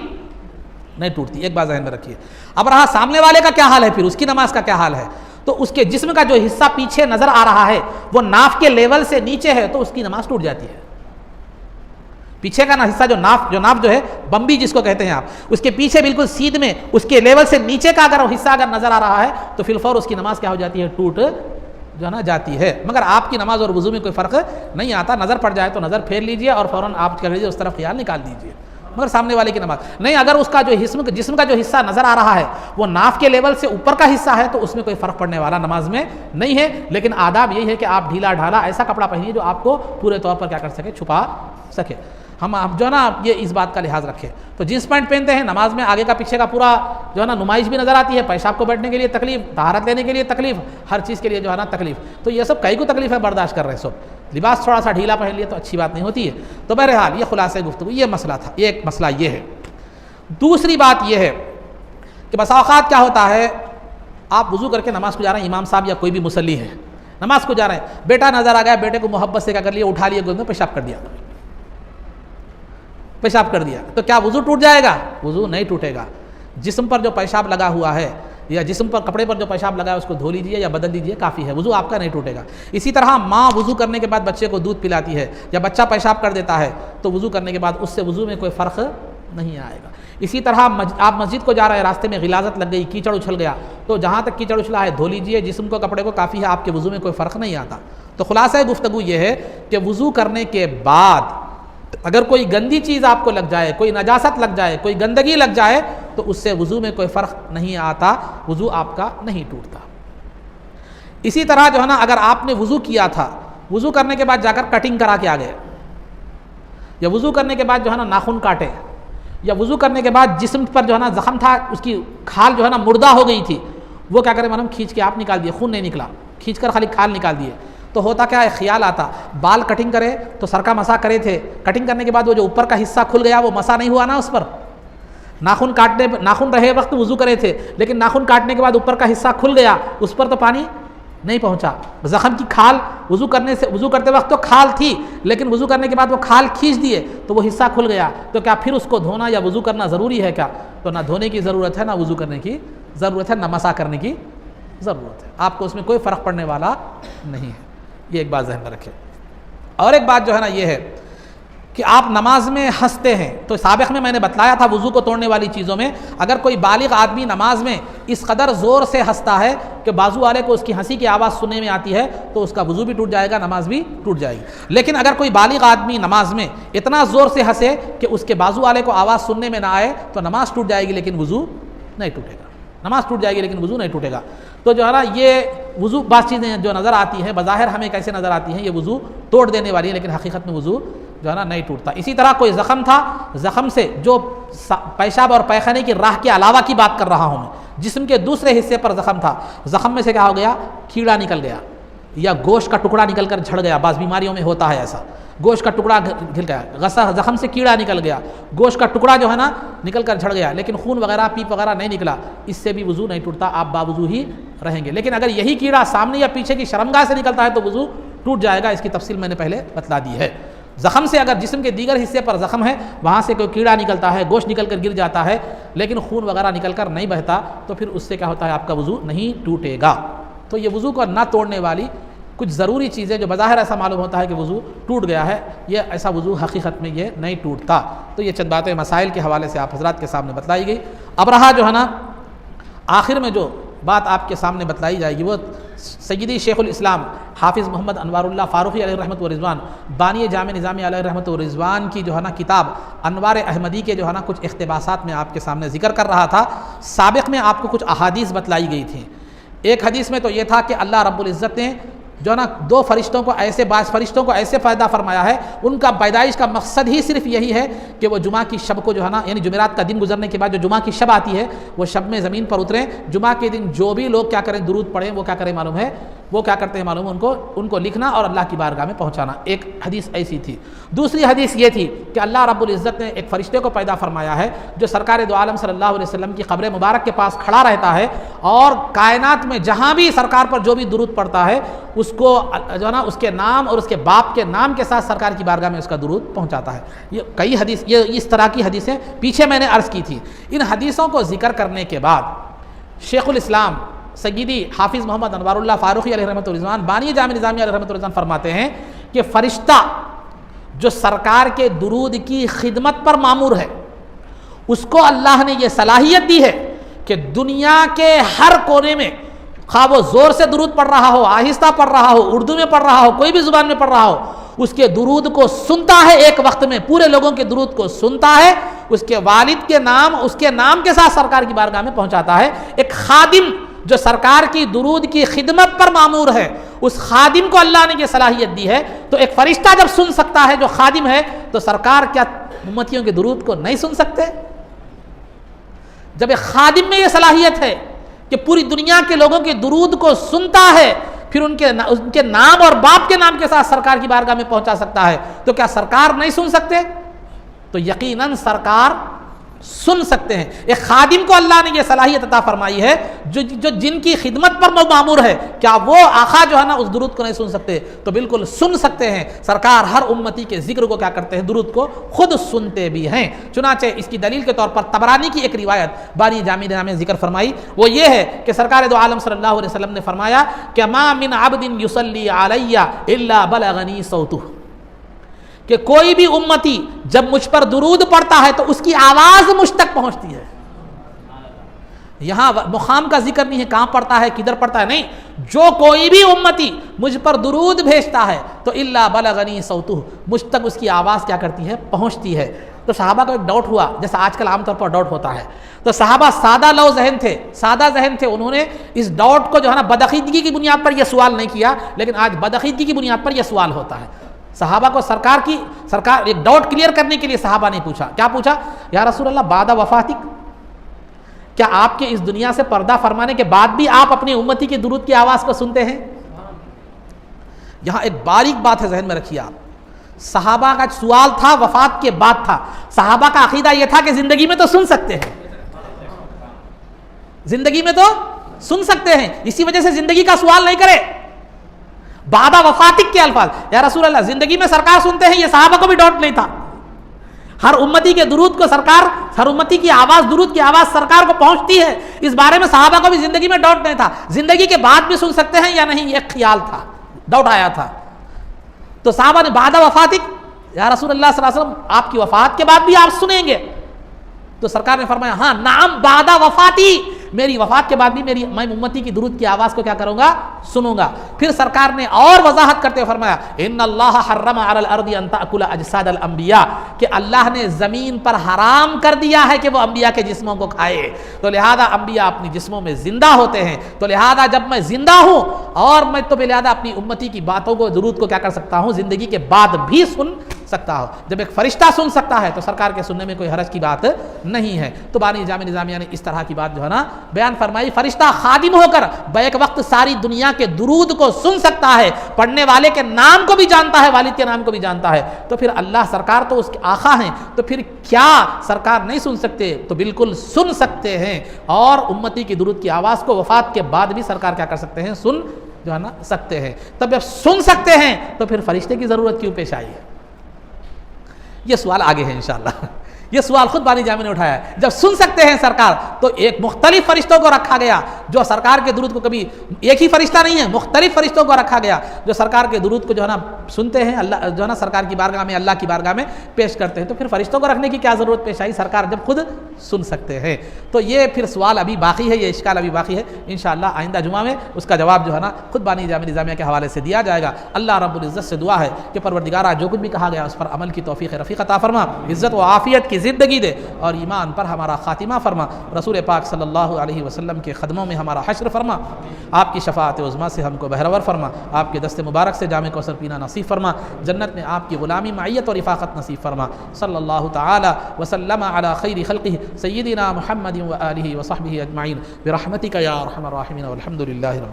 نہیں ٹوٹتی. ایک بات ذہن میں رکھیے. اب رہا سامنے والے کا کیا حال ہے, پھر اس کی نماز کا کیا حال ہے. تو اس کے جسم کا جو حصہ پیچھے نظر آ رہا ہے وہ ناف کے لیول سے نیچے ہے تو اس کی نماز ٹوٹ جاتی ہے. پیچھے کا حصہ جو ناف جو ہے, بمبی جس کو کہتے ہیں آپ, اس کے پیچھے بالکل سیدھ میں اس کے لیول سے نیچے کا اگر حصہ اگر نظر آ رہا ہے تو فی الفور اس کی نماز کیا ہو جاتی ہے, ٹوٹ جو ہے نا جاتی ہے. مگر آپ کی نماز اور وضو میں کوئی فرق نہیں آتا. نظر پڑ جائے تو نظر پھیر لیجئے اور فوراً آپ کر لیجیے, اس طرف خیال نکال دیجیے. مگر سامنے والے کی نماز نہیں, اگر اس کا جو جسم کا جو حصہ نظر آ رہا ہے وہ ناف کے لیول سے اوپر کا حصہ ہے تو اس میں کوئی فرق پڑنے والا نماز میں نہیں ہے. لیکن آداب یہی ہے کہ آپ ڈھیلا ڈھالا ایسا کپڑا پہنیے جو آپ کو پورے طور پر کیا کر سکے, چھپا سکے. ہم جو ہے نا یہ اس بات کا لحاظ رکھیں. تو جینس پینٹ پہنتے ہیں نماز میں, آگے کا پیچھے کا پورا جو ہے نا نمائش بھی نظر آتی ہے, پیشاب کو بیٹھنے کے لیے تکلیف, طہارت لینے کے لیے تکلیف, ہر چیز کے لیے جو ہے نا تکلیف. تو یہ سب کئی کو تکلیف ہے, برداشت کر رہے ہیں سب. لباس تھوڑا سا ڈھیلا پہن لیے تو اچھی بات نہیں ہوتی ہے. تو بہرحال یہ خلاصہ گفتگو, یہ مسئلہ تھا. ایک مسئلہ یہ ہے. دوسری بات یہ ہے کہ بسا اوقات کیا ہوتا ہے آپ وضو کر کے نماز کو جا رہے ہیں، امام صاحب یا کوئی بھی مصلی ہے نماز کو جا رہے ہیں، بیٹا نظر آ گیا، بیٹے کو محبت سے کیا کر لیا، اٹھا لیا گود میں، پیشاب کر دیا، پیشاب کر دیا، تو کیا وضو ٹوٹ جائے گا؟ وضو نہیں ٹوٹے گا۔ جسم پر جو پیشاب لگا ہوا ہے یا جسم پر کپڑے پر جو پیشاب لگا ہے اس کو دھو لیجیے یا بدل دیجیے، کافی ہے، وضو آپ کا نہیں ٹوٹے گا۔ اسی طرح ماں وضو کرنے کے بعد بچے کو دودھ پلاتی ہے یا بچہ پیشاب کر دیتا ہے تو وضو کرنے کے بعد اس سے وضو میں کوئی فرق نہیں آئے گا۔ اسی طرح آپ مسجد کو جا رہے ہیں، راستے میں غلاظت لگ گئی، کیچڑ اچھل گیا، تو جہاں تک کیچڑ اچھلا ہے دھو لیجیے، جسم کو کپڑے کو کافی ہے، آپ کے وضو میں کوئی فرق نہیں آتا۔ تو خلاصہ گفتگو یہ ہے کہ وضو کرنے کے بعد اگر کوئی گندی چیز آپ کو لگ جائے، کوئی نجاست لگ جائے، کوئی گندگی لگ جائے تو اس سے وضو میں کوئی فرق نہیں آتا، وضو آپ کا نہیں ٹوٹتا۔ اسی طرح جو ہے نا، اگر آپ نے وضو کیا تھا، وضو کرنے کے بعد جا کر کٹنگ کرا کے آ گئے، یا وضو کرنے کے بعد جو ہے نا ناخن کاٹے، یا وضو کرنے کے بعد جسم پر جو ہے نا زخم تھا، اس کی کھال جو ہے نا مردہ ہو گئی تھی، وہ کیا کریں معلوم، کھینچ کے آپ نکال دیے، خون نہیں نکلا، کھینچ کر خالی کھال نکال دیے، تو ہوتا کیا ہے، خیال آتا بال کٹنگ کرے تو سر کا مسا کرے تھے، کٹنگ کرنے کے بعد وہ جو اوپر کا حصہ کھل گیا وہ مسا نہیں ہوا نا اس پر، ناخن رہے وقت وضو کرے تھے لیکن ناخن کاٹنے کے بعد اوپر کا حصہ کھل گیا، اس پر تو پانی نہیں پہنچا، زخم کی کھال وضو کرتے وقت تو کھال تھی لیکن وضو کرنے کے بعد وہ کھال کھینچ دیے تو وہ حصہ کھل گیا، تو کیا پھر اس کو دھونا یا وضو کرنا ضروری ہے کیا؟ تو نہ دھونے کی ضرورت ہے، نہ وضو کرنے کی ضرورت ہے، نہ مسا کرنے کی ضرورت ہے، آپ کو اس میں کوئی فرق پڑنے والا نہیں ہے، یہ ایک بات ذہن میں رکھیں۔ اور ایک بات جو ہے نا یہ ہے کہ آپ نماز میں ہنستے ہیں، تو سابق میں نے بتلایا تھا وضو کو توڑنے والی چیزوں میں اگر کوئی بالغ آدمی نماز میں اس قدر زور سے ہنستا ہے کہ بازو والے کو اس کی ہنسی کی آواز سننے میں آتی ہے تو اس کا وضو بھی ٹوٹ جائے گا، نماز بھی ٹوٹ جائے گی۔ لیکن اگر کوئی بالغ آدمی نماز میں اتنا زور سے ہنسے کہ اس کے بازو والے کو آواز سننے میں نہ آئے تو نماز ٹوٹ جائے گی لیکن وضو نہیں ٹوٹے گا، نماز ٹوٹ جائے گی لیکن وضو نہیں ٹوٹے گا۔ تو جو ہے نا یہ وضو بعض چیزیں جو نظر آتی ہیں بظاہر ہمیں کیسے نظر آتی ہیں، یہ وضو توڑ دینے والی ہے لیکن حقیقت میں وضو جو ہے نا نہیں ٹوٹتا۔ اسی طرح کوئی زخم تھا، زخم سے جو پیشاب اور پیخانے کی راہ کے علاوہ کی بات کر رہا ہوں میں، جسم کے دوسرے حصے پر زخم تھا، زخم میں سے کیا ہو گیا، کیڑا نکل گیا یا گوشت کا ٹکڑا نکل کر جھڑ گیا، بعض بیماریوں میں ہوتا ہے ایسا، گوشت کا ٹکڑا گھل گیا، زخم سے کیڑا نکل گیا، گوشت کا ٹکڑا جو ہے نا نکل کر جھڑ گیا لیکن خون وغیرہ پیپ وغیرہ نہیں نکلا، اس سے بھی وضو نہیں ٹوٹتا، آپ باوضو ہی رہیں گے۔ لیکن اگر یہی کیڑا سامنے یا پیچھے کی شرمگاہ سے نکلتا ہے تو وضو ٹوٹ جائے گا، اس کی تفصیل میں نے پہلے بتلا دی ہے۔ زخم سے اگر جسم کے دیگر حصے پر زخم ہے، وہاں سے کوئی کیڑا نکلتا ہے، گوشت نکل کر گر جاتا ہے لیکن خون وغیرہ نکل کر نہیں بہتا تو پھر اس سے کیا ہوتا ہے، آپ کا وضو نہیں ٹوٹے گا۔ تو یہ وضو کو نہ توڑنے والی کچھ ضروری چیزیں جو بظاہر ایسا معلوم ہوتا ہے کہ وضو ٹوٹ گیا ہے، یہ ایسا وضو حقیقت میں یہ نہیں ٹوٹتا۔ تو یہ چند باتیں مسائل کے حوالے سے آپ حضرات کے سامنے بتلائی گئی۔ اب رہا جو ہے نا آخر میں جو بات آپ کے سامنے بتلائی جائے گی وہ سیدی شیخ الاسلام حافظ محمد انوار اللہ فاروقی علیہ رحمۃ و رضوان بانی جامع نظامی علیہ رحمۃ و رضوان کی جو ہے نا کتاب انوار احمدی کے جو ہے نا کچھ اقتباسات میں آپ کے سامنے ذکر کر رہا تھا۔ سابق میں آپ کو کچھ احادیث بتلائی گئی تھیں۔ ایک حدیث میں تو یہ تھا کہ اللہ رب العزت نے جو ہے نا دو فرشتوں کو ایسے پیدا فرمایا ہے، ان کا پیدائش کا مقصد ہی صرف یہی ہے کہ وہ جمعہ کی شب کو جو ہے نا یعنی جمعرات کا دن گزرنے کے بعد جو جمعہ کی شب آتی ہے وہ شب میں زمین پر اتریں، جمعہ کے دن جو بھی لوگ کیا کریں درود پڑھیں، وہ کیا کریں معلوم ہے، وہ کیا کرتے ہیں معلوم ہے، ان کو لکھنا اور اللہ کی بارگاہ میں پہنچانا۔ ایک حدیث ایسی تھی۔ دوسری حدیث یہ تھی کہ اللہ رب العزت نے ایک فرشتے کو پیدا فرمایا ہے جو سرکار دو عالم صلی اللہ علیہ وسلم کی قبر مبارک کے پاس کھڑا رہتا ہے اور کائنات میں جہاں بھی سرکار پر جو بھی درود پڑتا ہے اس کو جو ہے نا اس کے نام اور اس کے باپ کے نام کے ساتھ سرکار کی بارگاہ میں اس کا درود پہنچاتا ہے۔ یہ کئی حدیث، یہ اس طرح کی حدیثیں پیچھے میں نے عرض کی تھی۔ ان حدیثوں کو ذکر کرنے کے بعد شیخ الاسلام سیدی حافظ محمد انوار اللہ فاروقی علیہ رحمۃ الرضوان بانی جامع نظامی علیہ رحمۃ الرضوان فرماتے ہیں کہ فرشتہ جو سرکار کے درود کی خدمت پر مامور ہے اس کو اللہ نے یہ صلاحیت دی ہے کہ دنیا کے ہر کونے میں خواہ وہ زور سے درود پڑھ رہا ہو، آہستہ پڑھ رہا ہو، اردو میں پڑھ رہا ہو، کوئی بھی زبان میں پڑھ رہا ہو، اس کے درود کو سنتا ہے، ایک وقت میں پورے لوگوں کے درود کو سنتا ہے، اس کے والد کے نام اس کے نام کے ساتھ سرکار کی بارگاہ میں پہنچاتا ہے۔ ایک خادم جو سرکار کی درود کی خدمت پر مامور ہے اس خادم کو اللہ نے یہ صلاحیت دی ہے۔ تو ایک فرشتہ جب سن سکتا ہے جو خادم ہے تو سرکار کیا امتیوں کے درود کو نہیں سن سکتے؟ جب ایک خادم میں یہ صلاحیت ہے کہ پوری دنیا کے لوگوں کے درود کو سنتا ہے پھر ان کے نام اور باپ کے نام کے ساتھ سرکار کی بارگاہ میں پہنچا سکتا ہے تو کیا سرکار نہیں سن سکتے؟ تو یقیناً سرکار سن سکتے ہیں۔ ایک خادم کو اللہ نے یہ صلاحیت عطا فرمائی ہے جو جن کی خدمت پر مامور ہے، کیا وہ آقا جو ہے نا اس درود کو نہیں سن سکتے؟ تو بالکل سن سکتے ہیں۔ سرکار ہر امتی کے ذکر کو کیا کرتے ہیں؟ درود کو خود سنتے بھی ہیں۔ چنانچہ اس کی دلیل کے طور پر طبرانی کی ایک روایت بانی جامع نے ذکر فرمائی، وہ یہ ہے کہ سرکار دو عالم صلی اللہ علیہ وسلم نے فرمایا کہ ما من عبد یصلی علی الا بلغنی صوتہ، کہ کوئی بھی امتی جب مجھ پر درود پڑتا ہے تو اس کی آواز مجھ تک پہنچتی ہے۔ یہاں مقام کا ذکر نہیں ہے کہاں پڑتا ہے کدھر پڑتا ہے، نہیں، جو کوئی بھی امتی مجھ پر درود بھیجتا ہے تو الا بلغنی صوتہ، مجھ تک اس کی آواز کیا کرتی ہے؟ پہنچتی ہے۔ تو صحابہ کو ایک ڈاؤٹ ہوا، جیسا آج کل عام طور پر ڈاؤٹ ہوتا ہے، تو صحابہ سادہ لو ذہن تھے، سادہ ذہن تھے، انہوں نے اس ڈاؤٹ کو جو ہے نا بدعقیدگی کی بنیاد پر یہ سوال نہیں کیا، لیکن آج بدعقیدگی کی بنیاد پر یہ سوال ہوتا ہے۔ صحابہ کو سرکار ایک ڈاؤٹ کلیئر کرنے کے لیے صحابہ نے پوچھا، کیا پوچھا؟ یا رسول اللہ بعد وفاتک، کیا آپ کے اس دنیا سے پردہ فرمانے کے بعد بھی آپ اپنی امتی کی درود کی آواز کو سنتے ہیں؟ یہاں ایک باریک بات ہے، ذہن میں رکھیے آپ، صحابہ کا سوال تھا وفات کے بعد تھا، صحابہ کا عقیدہ یہ تھا کہ زندگی میں تو سن سکتے ہیں، زندگی میں تو سن سکتے ہیں، اسی وجہ سے زندگی کا سوال نہیں کرے۔ بعد وفاتک کے الفاظ، یا رسول اللہ زندگی میں سرکار سنتے ہیں، یہ صحابہ کو بھی ڈاؤٹ نہیں تھا۔ ہر امتی کے درود کو سرکار، ہر امتی کی آواز، درود کی آواز سرکار کو پہنچتی ہے، اس بارے میں صحابہ کو بھی زندگی میں ڈاؤٹ نہیں تھا۔ زندگی کے بعد بھی سن سکتے ہیں یا نہیں، یہ خیال تھا، ڈاؤٹ آیا تھا۔ تو صحابہ نے بعد وفاتک، یا رسول اللہ صلی اللہ علیہ وسلم آپ کی وفات کے بعد بھی آپ سنیں گے؟ تو سرکار نے فرمایا ہاں نعم بعد وفاتی، میری وفات کے بعد بھی میں امتی کی درود کی آواز کو کیا کروں گا؟ سنوں گا۔ پھر سرکار نے اور وضاحت کرتے ہوئے فرمایا ان اللہ حرم علی الارض ان تاکل اجساد الانبیاء، کہ اللہ نے زمین پر حرام کر دیا ہے کہ وہ انبیاء کے جسموں کو کھائے، تو لہذا انبیاء اپنی جسموں میں زندہ ہوتے ہیں، تو لہذا جب میں زندہ ہوں اور میں تو لہذا اپنی امتی کی باتوں کو، درود کو کیا کر سکتا ہوں؟ زندگی کے بعد بھی سن سکتا ہو۔ جب ایک فرشتہ سن سکتا ہے تو سرکار کے سننے میں کوئی حرج کی بات نہیں ہے۔ تو بانی جامع نظامیہ نے اس طرح کی بات جو ہے نا بیان فرمائی، فرشتہ خادم ہو کر بیک وقت ساری دنیا کے درود کو سن سکتا ہے، پڑھنے والے کے نام کو بھی جانتا ہے، والد کے نام کو بھی جانتا ہے، تو پھر اللہ سرکار تو اس کے آقا ہیں، تو پھر کیا سرکار نہیں سن سکتے؟ تو بالکل سن سکتے ہیں، اور امتی کی درود کی آواز کو وفات کے بعد بھی سرکار کیا کر سکتے ہیں؟ سن جو ہے نا سکتے ہیں۔ تب جب سن سکتے ہیں تو پھر فرشتے کی ضرورت کیوں پیش آئی ہے؟ یہ سوال آگے ہے انشاءاللہ، یہ سوال خود بانی جامع نے اٹھایا ہے۔ جب سن سکتے ہیں سرکار تو ایک مختلف فرشتوں کو رکھا گیا جو سرکار کے درود کو، کبھی ایک ہی فرشتہ نہیں ہے، مختلف فرشتوں کو رکھا گیا جو سرکار کے درود کو جو ہے نا سنتے ہیں، اللہ جو ہے نا سرکار کی بارگاہ میں، اللہ کی بارگاہ میں پیش کرتے ہیں۔ تو پھر فرشتوں کو رکھنے کی کیا ضرورت پیش آئی سرکار جب خود سن سکتے ہیں؟ تو یہ پھر سوال ابھی باقی ہے، یہ اشکال ابھی باقی ہے، انشاءاللہ آئندہ جمعہ میں اس کا جواب جو ہے نا خود بانی جامع نظامیہ کے حوالے سے دیا جائے گا۔ اللہ رب العزت سے دعا ہے کہ پروردگارہ جو کچھ بھی کہا گیا اس پر عمل کی توفیق رفیق عطا فرما، عزت و عافیت کی زندگی دے، اور ایمان پر ہمارا خاتمہ فرما، رسول پاک صلی اللہ علیہ وسلم کے قدموں میں ہمارا حشر فرما، آپ کی شفاعت عظمیٰ سے ہم کو بہرور فرما، آپ کے دست مبارک سے جام کوثر پینا نصیب فرما، جنت میں آپ کی غلامی معیت اور رفاقت نصیب فرما۔ صلی اللہ تعالی وسلم علی خیر خلقہ سیدنا محمد و آلہ و صحبہ اجمعین برحمتک یا ارحم الراحمین والحمد للہ۔